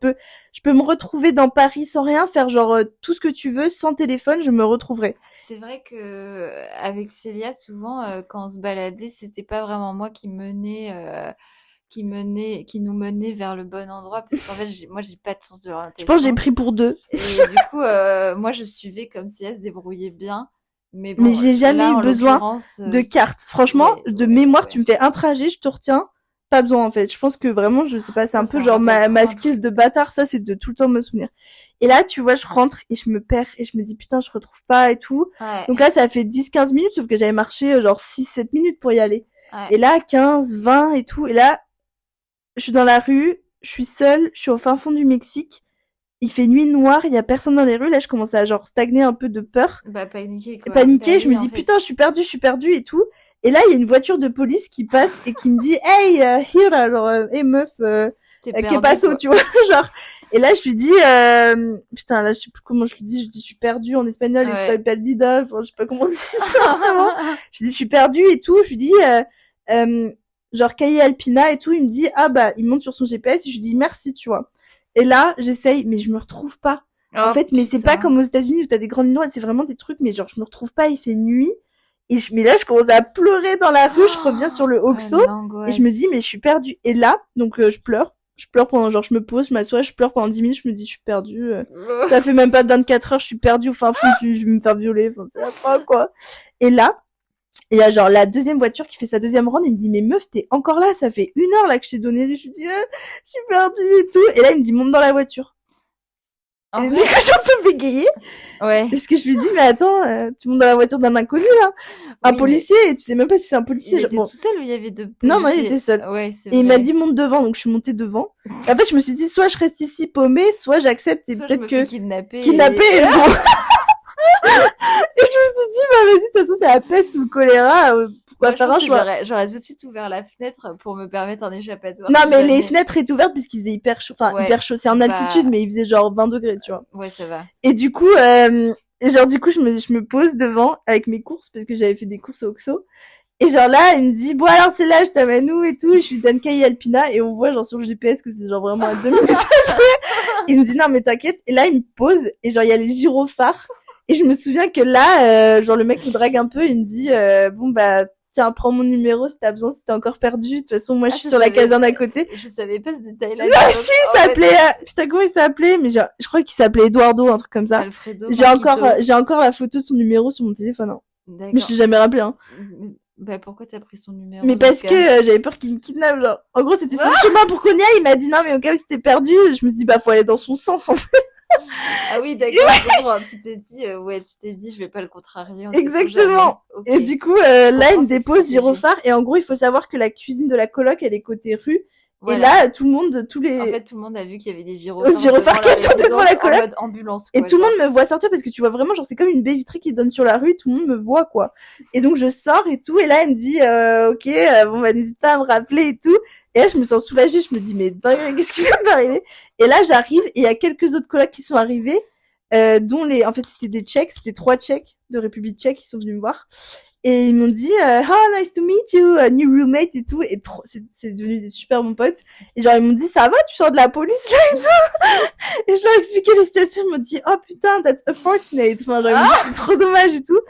peux me retrouver dans Paris sans rien, faire genre tout ce que tu veux, sans téléphone, je me retrouverai. C'est vrai que avec Célia, souvent, quand on se baladait, c'était pas vraiment moi qui nous menait vers le bon endroit, parce qu'en fait, moi, j'ai pas de sens de Je pense que j'ai l'orientation. pris pour 2. Et du coup, moi, je suivais comme si elle se débrouillait bien. Mais Mais bon, j'ai jamais là, eu en besoin l'occurrence, de carte. Franchement, ouais, de ouais, mémoire, ouais. tu me fais un trajet, je te retiens. Pas besoin, en fait. Je pense que vraiment, je sais pas, c'est un peu Ça me genre rappelle trop ma un skills truc. de bâtard, ça, c'est de tout le temps me souvenir. Et là, tu vois, je rentre et je me perds et je me dis, putain, je retrouve pas et tout. Ouais, Donc là, ça fait 10-15 minutes, sauf que j'avais marché genre 6-7 minutes pour y aller. ouais. Et là, 15, 20 et tout. Et là, je suis dans la rue, je suis seule, je suis au fin fond du Mexique. Il fait nuit noire, il y a personne dans les rues. Là, je commence à genre stagner un peu de peur. Bah, paniquer, quoi. Bah Paniquée, je me oui, en dis fait. putain, je suis perdue et tout. Et là, il y a une voiture de police qui passe et qui me dit hey, here, genre, hey meuf, T'es que perdu, passo, quoi. tu vois, genre. Et là, je lui dis, putain, là, je sais plus comment je lui dis, je dis, je suis perdue en espagnol, Ouais. estoy perdida, enfin, je sais pas comment on dit ça, vraiment. Je lui dis, je suis perdue et tout, je lui dis, genre, Calle Alpina et tout, il me dit, ah bah, il monte sur son GPS, et je lui dis, merci, tu vois. Et là, j'essaye, mais je me retrouve pas. En Oh fait, mais c'est pas putain. comme aux États-Unis où t'as des grandes lignes droites, c'est vraiment des trucs, mais genre, je me retrouve pas, il fait nuit. Mais là, je commence à pleurer dans la rue, je reviens sur le Oxo, et je me dis, mais je suis perdue. Et là, donc, je pleure pendant, genre, je me pose, je m'assois, je pleure pendant 10 minutes, je me dis, je suis perdue. Ça fait même pas 24 heures, je suis perdue au fin fond, je vais me faire violer, enfin, c'est pas quoi. Et là, il y a genre la deuxième voiture qui fait sa deuxième ronde, il me dit, mais meuf, t'es encore là, ça fait 1 heure là que je t'ai donné. Je lui dis, je suis perdue et tout. Et là, il me dit, monte dans la voiture. En Et fait, du coup, j'ai un peu bégayé. ouais. Parce que je lui dis, mais attends, tu montes dans la voiture d'un inconnu, là. Un Oui, policier, et tu sais même pas si c'est un policier. il genre, était bon. tout seul ou il y avait deux Non, policiers? il était seul. Ouais, c'est Et il m'a vrai. dit, monte devant, donc je suis montée devant. Et en fait, je me suis dit, soit je reste ici paumée, soit j'accepte, et Soit je peut-être me fais que kidnapper. kidnapper est bon. Et je me suis dit, bah vas-y, de toute façon, c'est la peste ou le choléra, pourquoi Moi, je faire pense un que choix? j'aurais tout de suite ouvert la fenêtre pour me permettre un échappatoire Non, si mais les jamais. fenêtres étaient ouvertes puisqu'il faisait hyper chaud. Enfin, Ouais, hyper chaud. C'est en altitude, bah, mais il faisait genre 20 degrés, tu vois. ouais, ça va. Et du coup, je me pose devant avec mes courses parce que j'avais fait des courses au Oxo. Et genre là, il me dit, bon alors c'est là, je t'amène où et tout. Et je suis Dankai Alpina et on voit genre sur le GPS que c'est genre vraiment à 2 minutes après. Il me dit, non mais t'inquiète. Et là, il me pose et genre il y a les gyrophares. Et je me souviens que là, genre le mec me drague un peu, il me dit, bon bah tiens, prends mon numéro si t'as besoin, si t'es encore perdu. De toute façon, moi je Ah, suis sur la caserne à côté. Je savais pas ce détail-là. Non, dis donc. si, il En fait, s'appelait, putain, comment il s'appelait? Mais genre, je crois qu'il s'appelait Eduardo, un truc comme ça. Alfredo Marquito. J'ai encore la photo de son numéro sur mon téléphone, hein. Mais je D'accord. l'ai jamais rappelé, hein. Bah, pourquoi t'as pris son numéro Mais dans parce ce que cas? j'avais peur qu'il me kidnappe, genre. En gros, c'était sur le chemin pour Konya, il m'a dit non, mais au cas où c'était perdu, je me suis dit, bah, faut aller dans son sens, en fait. Ah oui, d'accord. Tu t'es dit, je vais pas le contrarier, on sait jamais. Exactement. Ok. Et du coup, Je là, il comprends me cette dépose stratégie. gyrophare. Et en gros, il faut savoir que la cuisine de la coloc, elle est côté rue. Et Voilà. là, tout le monde, En fait, tout le monde a vu qu'il y avait des gyrophares gyrophares devant qui la attendaient devant la résidence en coloc. mode ambulance, Et quoi, tout le genre. monde me voit sortir parce que tu vois vraiment, genre, c'est comme une baie vitrée qui donne sur la rue, tout le monde me voit, quoi. Et donc, je sors et tout, et là, elle me dit, ok, bon, bah, n'hésite pas à me rappeler et tout. Et là, je me sens soulagée, je me dis, mais qu'est-ce qui va m'arriver? Et là, j'arrive, et il y a quelques autres colocs qui sont arrivés, en fait, c'était des Tchèques, c'était 3 Tchèques de République tchèque qui sont venus me voir. Et ils m'ont dit, oh, nice to meet you, new roommate et tout. Et c'est devenu des super bons potes. Et genre, ils m'ont dit, ça va, tu sors de la police, là, et tout. Et je leur ai expliqué la situation. Ils m'ont dit, oh putain, that's unfortunate. Enfin, genre, ils m'ont dit, c'est trop dommage et tout.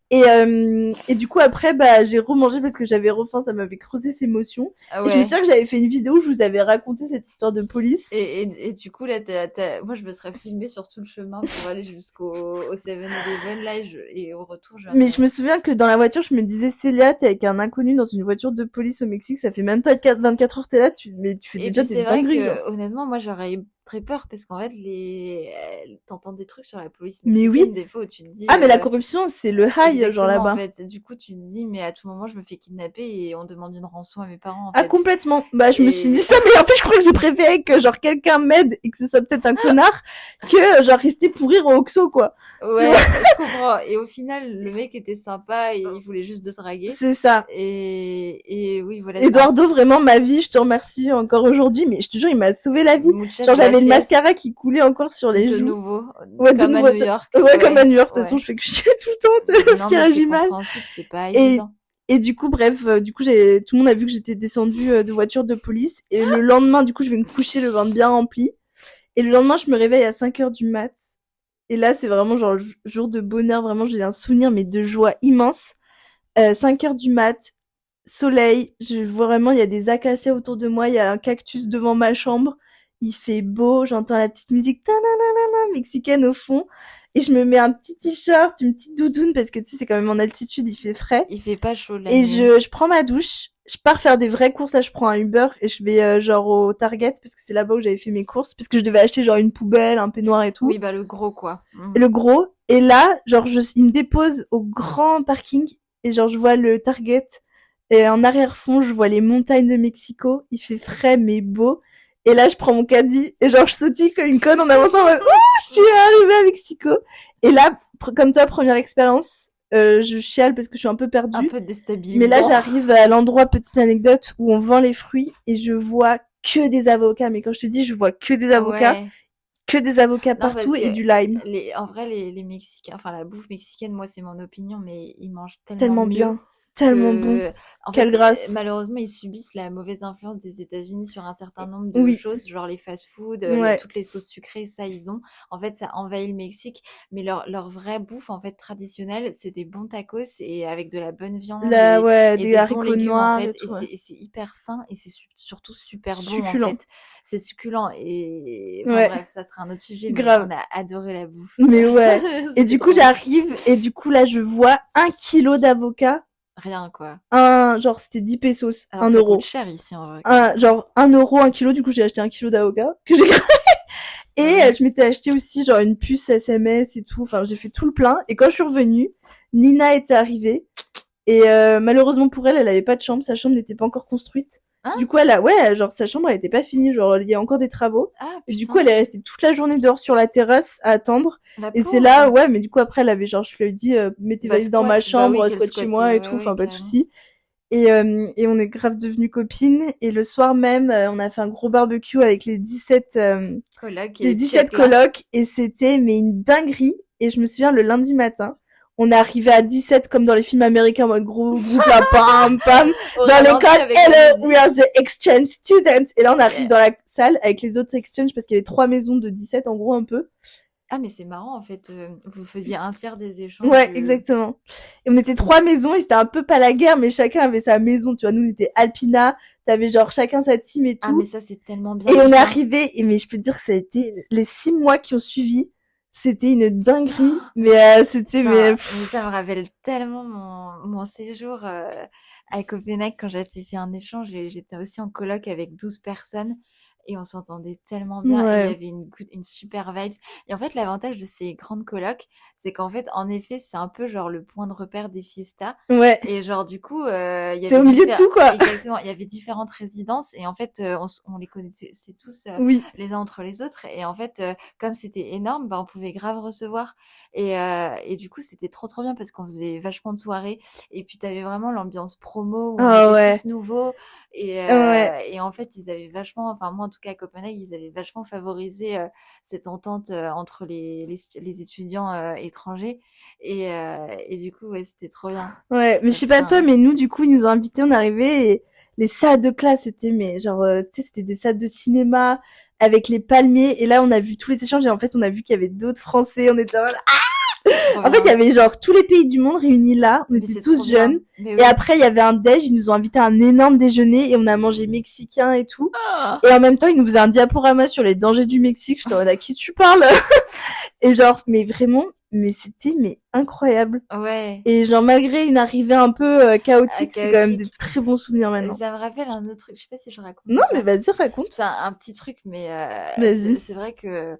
Et du coup, après, bah, j'ai remangé parce que j'avais refaim, ça m'avait creusé ces émotions. Ah Et je me ouais. souviens que j'avais fait une vidéo où je vous avais raconté cette histoire de police. Et du coup, là, moi, je me serais filmée sur tout le chemin pour aller jusqu'au 7-Eleven, là, et au retour, Mais je me souviens que dans la voiture, je me disais, Célia, t'es avec un inconnu dans une voiture de police au Mexique, ça fait même pas 24 heures, t'es là, mais tu fais Et déjà puis des c'est vrai dingueries, genre. que honnêtement, moi j'aurais eu très peur parce qu'en fait, t'entends des trucs sur la police Mais mexicaine oui. des fois où tu te dis Ah, mais la corruption, c'est le high, genre exactement en là-bas. fait. Du coup, tu te dis mais à tout moment je me fais kidnapper et on demande une rançon à mes parents en Ah, fait. complètement. Bah, je me suis dit Et ça, mais en fait, je crois que j'ai préféré que, genre, quelqu'un m'aide et que ce soit peut-être un connard que, genre, rester pourrir au Oxo, quoi. Tu ouais, vois, je comprends. Et au final, le mec était sympa et il voulait juste te draguer. c'est ça. Et oui, voilà, Eduardo, vraiment, ma vie, je te remercie encore aujourd'hui, mais je te jure, il m'a sauvé la vie. Muchas Genre, j'avais le gracias. mascara qui coulait encore sur les De joues. nouveau, Ouais, de comme à nouveau. New York. Ouais, comme à New York. De toute Ouais. façon, je fais que chier tout le temps, t'es le Non, qui mais c'est réagit mal. compréhensible, c'est pas Et, évident. et du coup, bref, du coup, tout le monde a vu que j'étais descendue de voiture de police. Et le lendemain, du coup, je vais me coucher le ventre bien rempli. Et le lendemain, je me réveille à 5 heures du mat. Et là, c'est vraiment genre jour de bonheur. Vraiment, j'ai un souvenir, mais de joie immense. 5 heures du mat, soleil. Je vois vraiment, il y a des acacias autour de moi. Il y a un cactus devant ma chambre. Il fait beau. J'entends la petite musique mexicaine au fond. Et je me mets un petit t-shirt, une petite doudoune parce que tu sais, c'est quand même en altitude, il fait frais. Il fait pas chaud la Et nuit. je prends ma douche. Je pars faire des vraies courses. Là, je prends un Uber et je vais genre au Target parce que c'est là-bas où j'avais fait mes courses. Parce que je devais acheter genre une poubelle, un peignoir et tout. Oui, bah le gros quoi. Et le gros. Et là, genre, il me dépose au grand parking et genre, je vois le Target. Et en arrière-fond, je vois les montagnes de Mexico. Il fait frais mais beau. Et là, je prends mon caddie et genre, je sautille comme une conne en avançant en mode, oh, je suis arrivée à Mexico. Et là, comme toi, première expérience, je chiale parce que je suis un peu perdue. Un peu déstabilisant. Mais là, j'arrive à l'endroit, petite anecdote, où on vend les fruits et je vois que des avocats. Mais quand je te dis, je vois que des avocats, Ouais. que des avocats Non, partout parce et que du lime. en vrai, les Mexicains, enfin la bouffe mexicaine, moi c'est mon opinion, mais ils mangent tellement Tellement mieux bien, tellement bon. que, en Quelle fait, grâce. malheureusement, ils subissent la mauvaise influence des États-Unis sur un certain nombre de Oui, choses, genre les fast-food, ouais. toutes les sauces sucrées, ça ils ont. En fait, ça envahit le Mexique, mais leur vraie bouffe, en fait, traditionnelle, c'est des bons tacos et avec de la bonne viande Là, ouais, et des des bons haricots légumes, en noirs et fait. tout, ouais. Et c'est hyper sain et c'est surtout super bon, en Succulent. fait. C'est succulent et enfin Ouais, bref, ça sera un autre sujet, mais grave. on a adoré la bouffe. Mais ouais. Et C'était du coup, trop bon. j'arrive, et du coup, là, je vois 1 kilo d'avocat. Rien, quoi. Genre, c'était 10 pesos, Alors 1 que ça coûte euro. cher ici, en vrai, quand même. Genre, 1 euro, 1 kilo. Du coup, j'ai acheté 1 kilo d'avocat, que j'ai et Ouais. je m'étais acheté aussi genre une puce SMS et tout. Enfin, j'ai fait tout le plein. Et quand je suis revenue, Nina était arrivée. Et malheureusement pour elle, elle avait pas de chambre. Sa chambre n'était pas encore construite. Hein? Du coup, genre sa chambre, elle était pas finie. Genre, il y a encore des travaux. Ah, Et du coup, putain. elle est restée toute la journée dehors sur la terrasse à attendre. La Et c'est pauvre. là, ouais, mais du coup après, elle avait genre, je lui ai dit, mets tes Bah, valises dans ma squat. Bah oui, chambre, qu'elle squat chez squatte. moi et Ouais, tout. ouais, Enfin, pas de carrément. souci. Et on est grave devenues copines. Et le soir même, on a fait un gros barbecue avec les 17 Coloc les et 17 check là. colocs. Et c'était, mais une dinguerie. Et je me souviens, le lundi matin, on est arrivé à 17 comme dans les films américains en mode gros groupe là, pam, pam. Au Dans ralenti l'école, avec la hello, musique. we are the exchange students. Et là, on arrive Yeah. dans la salle avec les autres exchange parce qu'il y avait 3 maisons de 17 en gros un peu. Ah, mais c'est marrant, en fait. Vous faisiez un tiers des échanges. Ouais, exactement. Et on était 3 maisons et c'était un peu pas la guerre, mais chacun avait sa maison. Tu vois, nous, on était Alpina. T'avais genre chacun sa team et Ah, mais tout. ça, c'est tellement bien. Et on est putain. arrivé, mais je peux te dire que ça a été les 6 mois qui ont suivi. C'était une dinguerie. Mais c'était, Mais ça me rappelle tellement mon séjour à Copenhague quand j'avais fait un échange et j'étais aussi en coloc avec 12 personnes. et on s'entendait tellement bien et il y Ouais. avait une super vibes. Et en fait, l'avantage de ces grandes colocs, c'est qu'en fait, en effet, c'est un peu genre le point de repère des fiestas. Ouais. Et genre, du coup, il y T'es avait au milieu de tout, quoi. exactement, il y avait différentes résidences et en fait, on les connaissait c'est tous Oui. les uns entre les autres. Et en fait, comme c'était énorme, bah, on pouvait grave recevoir. Et du coup, c'était trop trop bien parce qu'on faisait vachement de soirées. Et puis, t'avais vraiment l'ambiance promo où on Ah était tous ouais. nouveaux. Ouais. Et en fait, ils avaient vachement, enfin moi en tout cas à Copenhague, ils avaient vachement favorisé cette entente entre les étudiants étrangers. Et du coup, ouais, c'était trop bien. Ouais. Mais je Et sais pas toi, putain, mais nous, du coup, ils nous ont invités, on est arrivés et les salles de classe, c'était, mais genre, tu sais, c'était des salles de cinéma avec les palmiers. Et là, on a vu tous les échanges et en fait, on a vu qu'il y avait d'autres Français. On était en mode, c'est trop en fait, il y bien. avait genre tous les pays du monde réunis là. On Mais était c'est trop tous jeunes. bien. Mais Et oui. après, il y avait un déj. Ils nous ont invités à un énorme déjeuner et on a mangé mexicain et tout. Ah. Et en même temps, ils nous faisaient un diaporama sur les dangers du Mexique. J'étais en mode, à qui tu parles? Et genre, mais vraiment, mais c'était mais incroyable. Ouais, Et genre, malgré une arrivée un peu chaotique, c'est quand même des chaotique. très bons souvenirs maintenant. Ça me rappelle un autre truc, je sais pas si je raconte Non, ou mais pas. vas-y, raconte. C'est un petit truc, mais Vas-y. c'est vrai que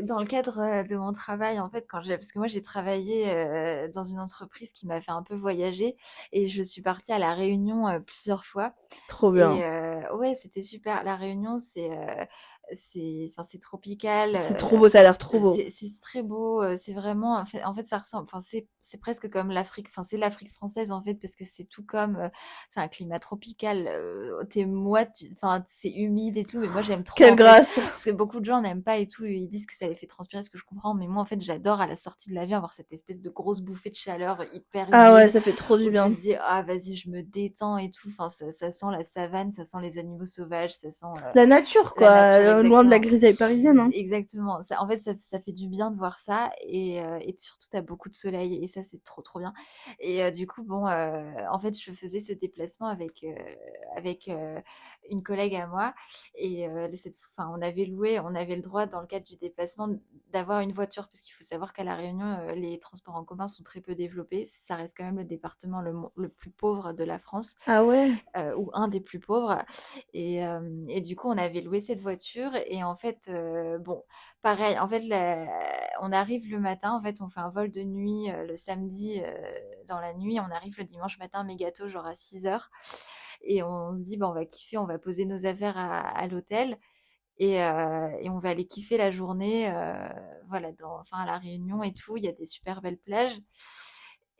dans le cadre de mon travail, en fait, parce que moi j'ai travaillé dans une entreprise qui m'a fait un peu voyager et je suis partie à La Réunion plusieurs fois. Trop Et bien. ouais, c'était super. La Réunion, enfin, c'est tropical. C'est trop beau, ça a l'air trop beau. C'est très beau. C'est vraiment, en fait, ça ressemble. Enfin, c'est presque comme l'Afrique. Enfin, c'est l'Afrique française en fait, parce que c'est tout comme. C'est un climat tropical. Enfin, c'est humide et tout. Mais moi, j'aime trop Quelle en fait, grâce. parce que beaucoup de gens n'aiment pas et tout. Ils disent que ça les fait transpirer, ce que je comprends. Mais moi, en fait, j'adore à la sortie de l'avion avoir cette espèce de grosse bouffée de chaleur hyper Ah ouais, humide ça fait trop du où tu bien. te dis ah vas-y je me détends et tout. Enfin ça sent la savane, ça sent les animaux sauvages, ça sent La nature, la quoi. nature Loin de la exactement. grisaille parisienne, hein. Exactement. En fait ça fait du bien de voir ça et surtout t'as beaucoup de soleil et ça c'est trop trop bien. Et du coup bon en fait je faisais ce déplacement avec une collègue à moi et enfin on avait le droit dans le cadre du déplacement d'avoir une voiture parce qu'il faut savoir qu'à La Réunion les transports en commun sont très peu développés. Ça reste quand même le département le plus pauvre de la France, Ah ouais. ou un des plus pauvres. Et du coup, on avait loué cette voiture. Et en fait, bon, pareil, en fait, on arrive le matin, en fait, on fait un vol de nuit le samedi dans la nuit. On arrive le dimanche matin, méga tôt, genre à 6 heures. Et on se dit, bah, on va kiffer, on va poser nos affaires à l'hôtel. Et on va aller kiffer la journée, voilà, enfin, à La Réunion et tout. Il y a des super belles plages.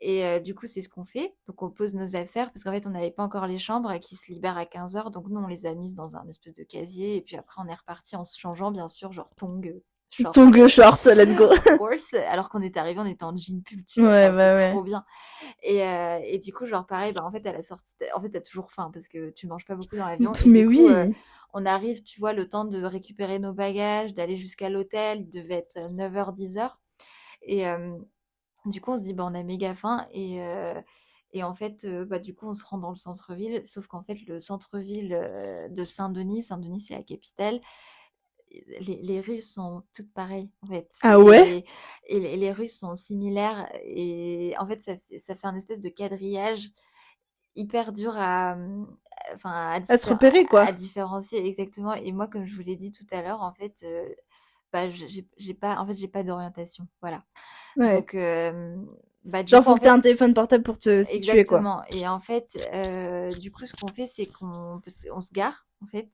Et du coup, c'est ce qu'on fait. Donc, on pose nos affaires parce qu'en fait, on n'avait pas encore les chambres qui se libèrent à 15 heures. Donc, nous, on les a mises dans un espèce de casier. Et puis après, on est reparti en se changeant, bien sûr, genre tongs, short, Tongue short, let's go. of course. Alors qu'on est arrivé, on était en jean pull, tu vois. Ouais, Enfin, c'est bah ouais. trop bien. Et du coup, genre pareil, bah, en fait, à la sortie, en fait, t'as toujours faim parce que tu manges pas beaucoup dans l'avion. Et Mais du coup, oui. on arrive, tu vois, le temps de récupérer nos bagages, d'aller jusqu'à l'hôtel. Il devait être 9 h 10 h. Et du coup, on se dit, bah, on a méga faim. Et en fait, bah, du coup, on se rend dans le centre-ville. Sauf qu'en fait, le centre-ville de Saint-Denis, c'est la capitale. Les rues sont toutes pareilles, en fait. Ah ouais? Et les rues sont similaires. Et en fait, ça fait un espèce de quadrillage hyper dur enfin, À se repérer, à quoi. différencier exactement. Et moi, comme je vous l'ai dit tout à l'heure, en fait, bah, j'ai pas d'orientation. Voilà. Ouais. Donc, bah, du Genre, coup, faut en que t'aies fait, un téléphone portable pour te situer, quoi. exactement. Et en fait, du coup, ce qu'on fait, c'est on se gare, en fait.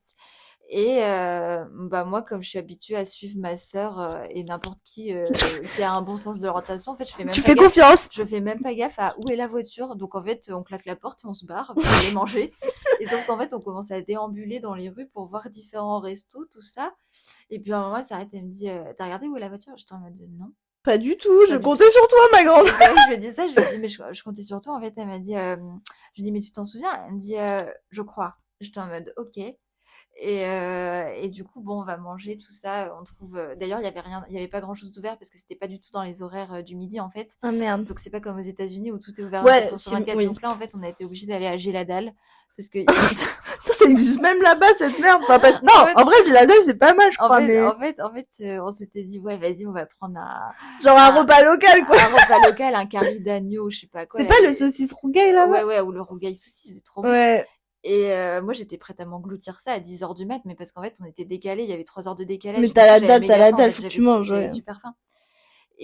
Et bah, moi, comme je suis habituée à suivre ma sœur et n'importe qui a un bon sens de l'orientation, en fait, Tu fais confiance. je fais même pas gaffe à où est la voiture. Donc, en fait, on claque la porte et on se barre pour aller manger. Et sauf qu'en fait, on commence à déambuler dans les rues pour voir différents restos, tout ça. Et puis, à un moment, elle s'arrête et elle me dit, t'as regardé où est la voiture? J'étais en mode, non. Pas du tout, je Pas du tout. comptais sur toi, ma grande. Et c'est vrai que je lui ai dit ça, je lui ai dit, mais je comptais sur toi. En fait, elle m'a dit, je lui ai dit, mais tu t'en souviens? Elle me dit, je crois. J'étais en mode, ok. Et du coup, bon, on va manger tout ça. On trouve. D'ailleurs, il y avait pas grand-chose d'ouvert parce que c'était pas du tout dans les horaires du midi en fait. Ah merde. Donc c'est pas comme aux États-Unis où tout est ouvert Ouais, 24 heures sur 24. oui. Donc là, en fait, on a été obligé d'aller à Géladal parce que Putain, ça existe même là-bas, cette merde. Enfin, non, en fait, en vrai, j'ai la neige, c'est pas mal, je crois, mais on s'était dit ouais, vas-y, on va prendre genre un repas local, quoi. un repas local, un curry d'agneau, je sais pas quoi. C'est Là, pas le saucisse rougail, là-bas? ouais, ou le rougail saucisse, c'est trop bon. Ouais. Et moi, j'étais prête à m'engloutir ça à 10h du mat, mais parce qu'en fait, on était décalés, il y avait 3 heures de décalage. Mais Du coup, j'avais t'as méga la faim, en dalle, fait, faut que tu manges, j'avais ouais. super faim.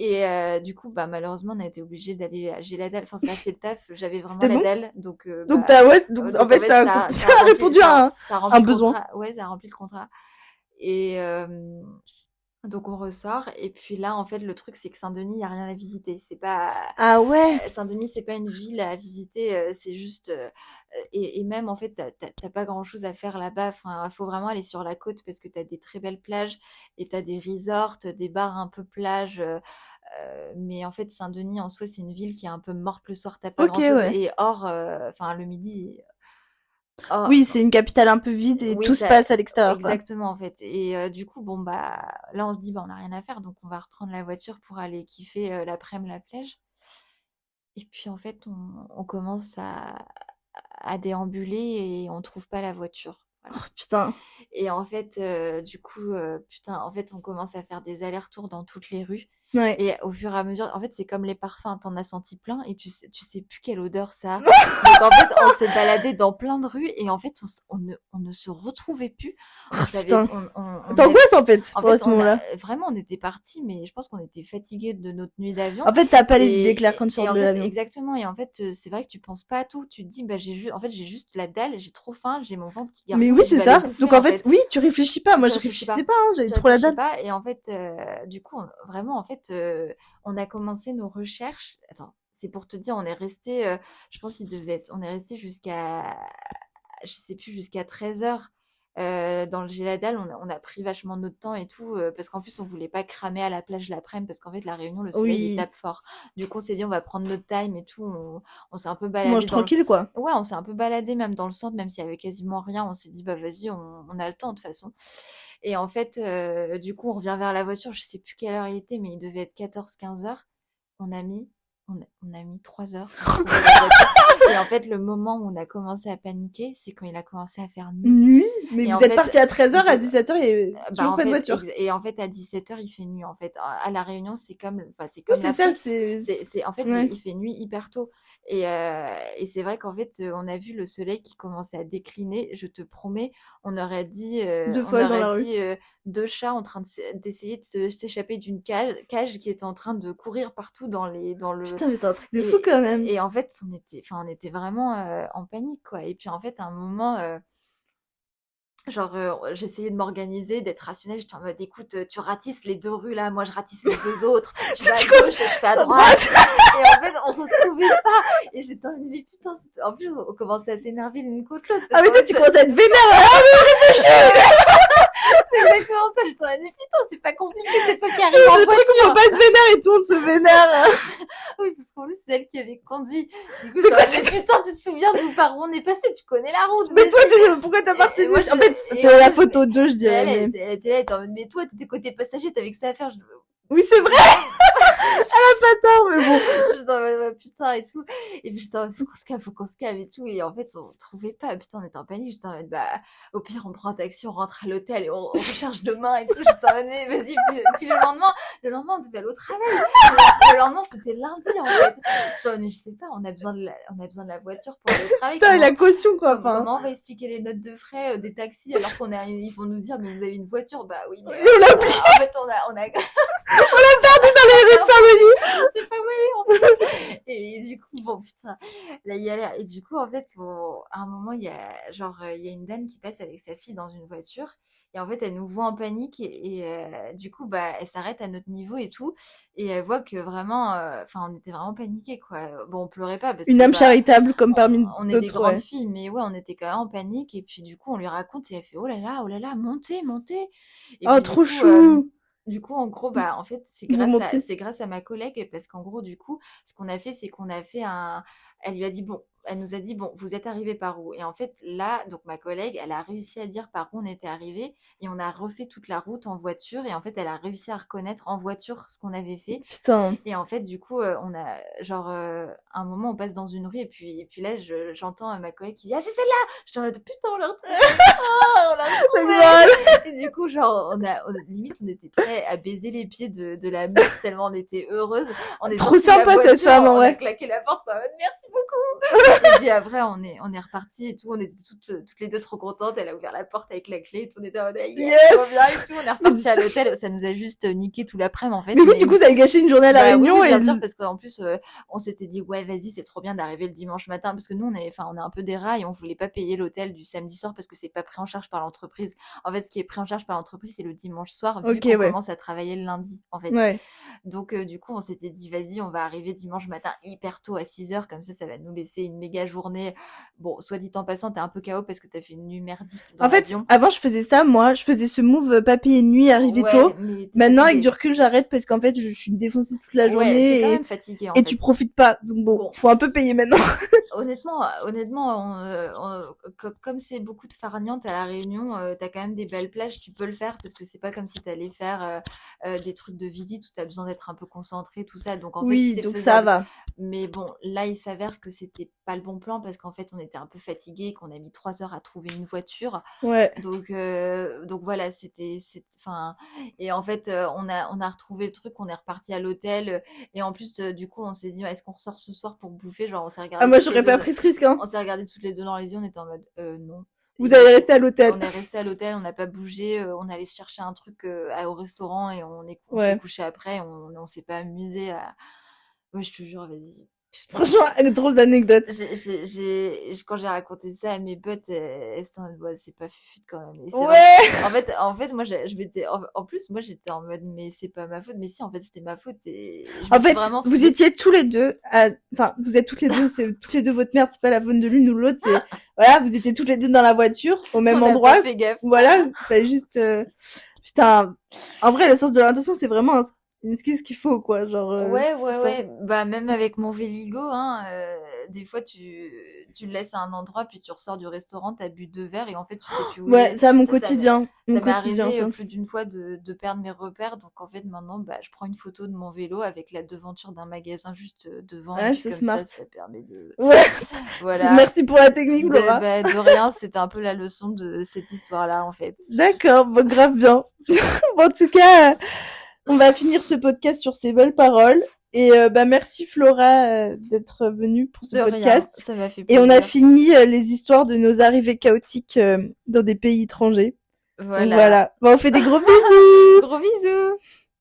Et du coup, bah, malheureusement, on a été obligés d'aller j'ai la dalle. Enfin, ça a fait le taf. J'avais vraiment C'était la bon? dalle, donc Donc bah, donc en donc en fait, fait, ça, ça ça a a rempli, répondu à ça a rempli un le besoin. contrat. Ouais, ça a rempli le contrat. Et donc on ressort. Et puis là, en fait, le truc, c'est que Saint-Denis, il y a rien à visiter. C'est pas Ah ouais? Saint-Denis, c'est pas une ville à visiter. C'est juste et même en fait, t'as pas grand-chose à faire là-bas. Enfin, faut vraiment aller sur la côte parce que t'as des très belles plages et t'as des resorts, des bars un peu plage. Mais en fait, Saint-Denis en soi, c'est une ville qui est un peu morte le soir. T'as pas Ok, grand-chose. ouais. Et hors, enfin le midi, hors, Oui, c'est une capitale un peu vide et oui, tout se passe à l'extérieur, quoi. exactement en fait. Et du coup, bon bah là, on se dit bah on n'a rien à faire, donc on va reprendre la voiture pour aller kiffer l'après-midi la plage. Et puis en fait, on commence à déambuler et on trouve pas la voiture. Voilà. Oh, putain. Et en fait, du coup, putain, en fait, on commence à faire des allers-retours dans toutes les rues. Ouais. Et au fur et à mesure, en fait, c'est comme les parfums, t'en as senti plein et tu sais plus quelle odeur ça a. Donc en fait, on s'est baladé dans plein de rues et en fait, on ne se retrouvait plus. On Oh, savait, putain. on avait, T'angoisses, en fait, en pour à fait, ce moment-là. vraiment, on était partis, mais je pense qu'on était fatigués de notre nuit d'avion. En fait, t'as pas les idées claires quand tu sors En de fait, l'avion. exactement. Et en fait, c'est vrai que tu penses pas à tout. Tu te dis, bah, en fait, j'ai juste la dalle, j'ai trop faim, j'ai mon ventre qui Mais gargouille, oui, je c'est vais aller ça. bouffer, Donc en en fait, fait. oui, tu réfléchis pas. Moi, Tu je réfléchis réfléchissais pas. pas, hein, j'avais Tu trop la réfléchis dalle. pas. Et en fait, du coup, vraiment, en fait, on a commencé nos recherches. Attends, c'est pour te dire, on est resté, je pense on est resté jusqu'à, je sais plus, jusqu'à 13h. Dans le Géladal, on a pris vachement notre temps et tout, parce qu'en plus, on voulait pas cramer à la plage l'après-midi, parce qu'en fait, la Réunion, le soleil, il Oui. tape fort. Du coup, on s'est dit, on va prendre notre time et tout. On s'est un peu Tu manges baladé dans le... tranquille, quoi. Ouais, on s'est un peu baladé même dans le centre, même s'il y avait quasiment rien. On s'est dit, bah vas-y, on a le temps de toute façon. Et en fait, du coup, on revient vers la voiture. Je sais plus quelle heure il était, mais il devait être 14-15h. On a mis, on a mis 3 heures pour trouver la voiture. Et en fait, le moment où on a commencé à paniquer, c'est quand il a commencé à faire nuit. Nuit? Mais Et vous en êtes fait, parti à 13h, à du, 17h, il y avait bah toujours en pas de fait, voiture. et en fait, à 17h, il fait nuit. En fait, à La Réunion, c'est comme, enfin, c'est Oui, comme c'est ça, l'Afrique. En fait, Ouais. il fait nuit hyper tôt. Et c'est vrai qu'en fait, on a vu le soleil qui commençait à décliner. Je te promets, Deux on folles dans aurait la rue. dit deux chats en train d'essayer de s'échapper d'une cage qui était en train de courir partout dans le, Putain, mais c'est un truc de fou, quand même. et en fait, on était vraiment en panique, quoi. Et puis en fait, à un moment, genre, j'essayais de m'organiser, d'être rationnelle. J'étais en mode: «Écoute, tu ratisses les 2 rues là, moi je ratisse les 2 autres. Tu vas à Tu gauche commences et je fais à à droite». droite. Et en fait, on retrouvait pas. Et j'étais en mode: «Mais putain, en plus, on commençait à s'énerver l'une contre l'autre Ah, parce mais qu'en toi, fait, tu commences à être vénère. Ah, mais réfléchis! c'est exactement ça. J'étais en mode: «Mais putain, c'est pas compliqué, c'est toi qui Tu arrives sais, en le truc où faut voiture». pas se vénère et tout le monde se vénère. Oui, parce qu'en plus, c'est elle qui avait conduit. Du coup, Mais j'étais en quoi, mode: «Mais putain, tu te souviens d'où par où on est passé? Tu connais la route, mais toi, vas-y». pourquoi t'as pas retenu? Moi, En fait, et c'est en la plus, photo 2, je mais dirais, mais. elle était là, elle était en mode: «Mais toi, t'étais côté passager, t'avais que ça à faire». Oui, c'est vrai, pas tard, mais bon. J'étais en mode: «Ouais, putain» et tout. Et puis j'étais en mode: faut qu'on se calme et tout». Et en fait, on trouvait pas. Putain, on était en panique. J'étais en mode: «Bah, au pire, on prend un taxi, on rentre à l'hôtel et on recherche demain et tout». J'étais en mode: «Mais vas-y». Puis le lendemain, on devait aller au travail. Le lendemain, c'était lundi, en fait. J'étais en mode: «Mais je sais pas, on a besoin de la voiture pour aller au travail. Putain, et la caution, quoi, enfin. Comment on va expliquer les notes de frais des taxis alors ils vont nous dire: mais vous avez une voiture?» Bah oui, mais Et on l'a oublié. en fait, on a Perdu dans les rues de Saint-Denis. on sait pas où aller, en fait. Et du coup, bon, putain, la galère. Et du coup, en fait, à un moment, il y a une dame qui passe avec sa fille dans une voiture. Et en fait, elle nous voit en panique. Du coup, bah, elle s'arrête à notre niveau et tout. Et elle voit que vraiment, enfin, on était vraiment paniqués, quoi. Bon, on pleurait pas parce Une que, âme bah, charitable, comme parmi on est des d'autres, grandes ouais. filles, mais ouais, on était quand même en panique. Et puis, du coup, on lui raconte et elle fait: oh là là, montez, montez. Et Oh, puis, trop chou. du coup, en gros, bah, en fait, Vous montez. c'est grâce à ma collègue parce qu'en gros, du coup, ce qu'on a fait, c'est qu'on a fait elle lui a dit, bon, elle nous a dit, bon, vous êtes arrivés par où? Et en fait, là, donc ma collègue, elle a réussi à dire par où on était arrivés et on a refait toute la route en voiture. Et en fait, elle a réussi à reconnaître en voiture ce qu'on avait fait. Putain. Et en fait, du coup, on a, genre, un moment, on passe dans une rue et puis là, j'entends ma collègue qui dit: «Ah, c'est celle-là!» Je suis en mode: «Putain, on l'a retrouvée! Oh, on l'a retrouvée!» Et du coup, genre, limite, on était prêts à baiser les pieds de la meuf tellement on était heureuses. On est Trop sortis de la sympa, cette voiture, femme, en on a vrai. claqué la porte, on est en mode: «Merci beaucoup!» Et puis après, on est reparti et tout. On était toutes les deux trop contentes. Elle a ouvert la porte avec la clé et tout. On était en mode, trop bien et tout. On est reparti à l'hôtel. Ça nous a juste niqué tout l'après-midi, en fait. Mais oui, du coup, ça a gâché une journée à La Réunion. Oui, bien sûr, parce qu'en plus, on s'était dit, ouais, vas-y, c'est trop bien d'arriver le dimanche matin. Parce que nous, on est un peu des rats et on voulait pas payer l'hôtel du samedi soir parce que c'est pas pris en charge par l'entreprise. En fait, ce qui est pris en charge par l'entreprise, c'est le dimanche soir, vu qu'on commence à travailler le lundi, en fait. Ouais. Donc, du coup, on s'était dit, vas-y, on va arriver dimanche matin hyper tôt à 6h, comme ça va nous laisser une méga journée. Bon, soit dit en passant, t'es un peu KO parce que t'as fait une nuit merdique dans l'avion. En fait, avant, je faisais ça, moi, je faisais ce move pas payer de nuit, arriver tôt. Maintenant, avec du recul, j'arrête parce qu'en fait, je suis défoncée toute la journée. T'es quand même fatiguée, et tu profites pas. Donc bon, faut un peu payer maintenant. Honnêtement, comme c'est beaucoup de farniente à La Réunion, t'as quand même des belles plages, tu peux le faire parce que c'est pas comme si t'allais faire des trucs de visite où t'as besoin d'être un peu concentré, tout ça. Donc en fait, c'est donc faisable. Ça va. Mais bon, là, il s'avère que c'était pas le bon plan parce qu'en fait, on était un peu fatigués, qu'on a mis 3 heures à trouver une voiture. Ouais. Donc voilà, et en fait, on a retrouvé le truc, on est reparti à l'hôtel et en plus, du coup, on s'est dit, est-ce qu'on ressort ce soir pour bouffer? Genre, on s'est regardé. Ah, moi, j'aurais pas pris ce risque, hein. On s'est regardé toutes les deux dans les yeux, on était en mode, non. Vous allez rester à l'hôtel. On est resté à l'hôtel, on n'a pas bougé, on allait se chercher un truc au restaurant et on s'est couché après, on s'est pas amusé à... Ouais, je te jure, vas-y. Franchement, une drôle d'anecdote. Quand j'ai raconté ça à mes potes, elles sont en mode, c'est pas fufute quand même. Et ouais. En fait, moi, je m'étais, en plus, moi, j'étais en mode, mais c'est pas ma faute. Mais si, en fait, c'était ma faute. Et en fait, vous étiez tous les deux, enfin, vous êtes toutes les deux, c'est toutes les deux votre merde, c'est pas la faute de l'une ou de l'autre, c'est, voilà, vous étiez toutes les deux dans la voiture, au même endroit. Pas fait gaffe. Voilà, bah, juste, putain, en vrai, le sens de l'orientation, c'est vraiment une excuse qu'il faut, quoi, genre. Ouais. Bah, même avec mon Véligo, hein, des fois, tu le laisses à un endroit, puis tu ressors du restaurant, t'as bu 2 verres, et en fait, tu sais plus où ouais, ça, mon quotidien. Ça m'est arrivé plus d'une fois de perdre mes repères, donc en fait, maintenant, bah, je prends une photo de mon vélo avec la devanture d'un magasin juste devant, et puis comme smart. Ça permet de... Ouais. Voilà. Merci pour la technique, Laura. De rien, c'était un peu la leçon de cette histoire-là, en fait. D'accord, bon, grave bien. Bon, en tout cas... on va finir ce podcast sur ces belles paroles. Et merci Flora d'être venue pour ce podcast. Rien, ça m'a fait plaisir. Et on a fini les histoires de nos arrivées chaotiques dans des pays étrangers. Voilà. Donc, voilà. Bon, on fait des gros bisous. Gros bisous.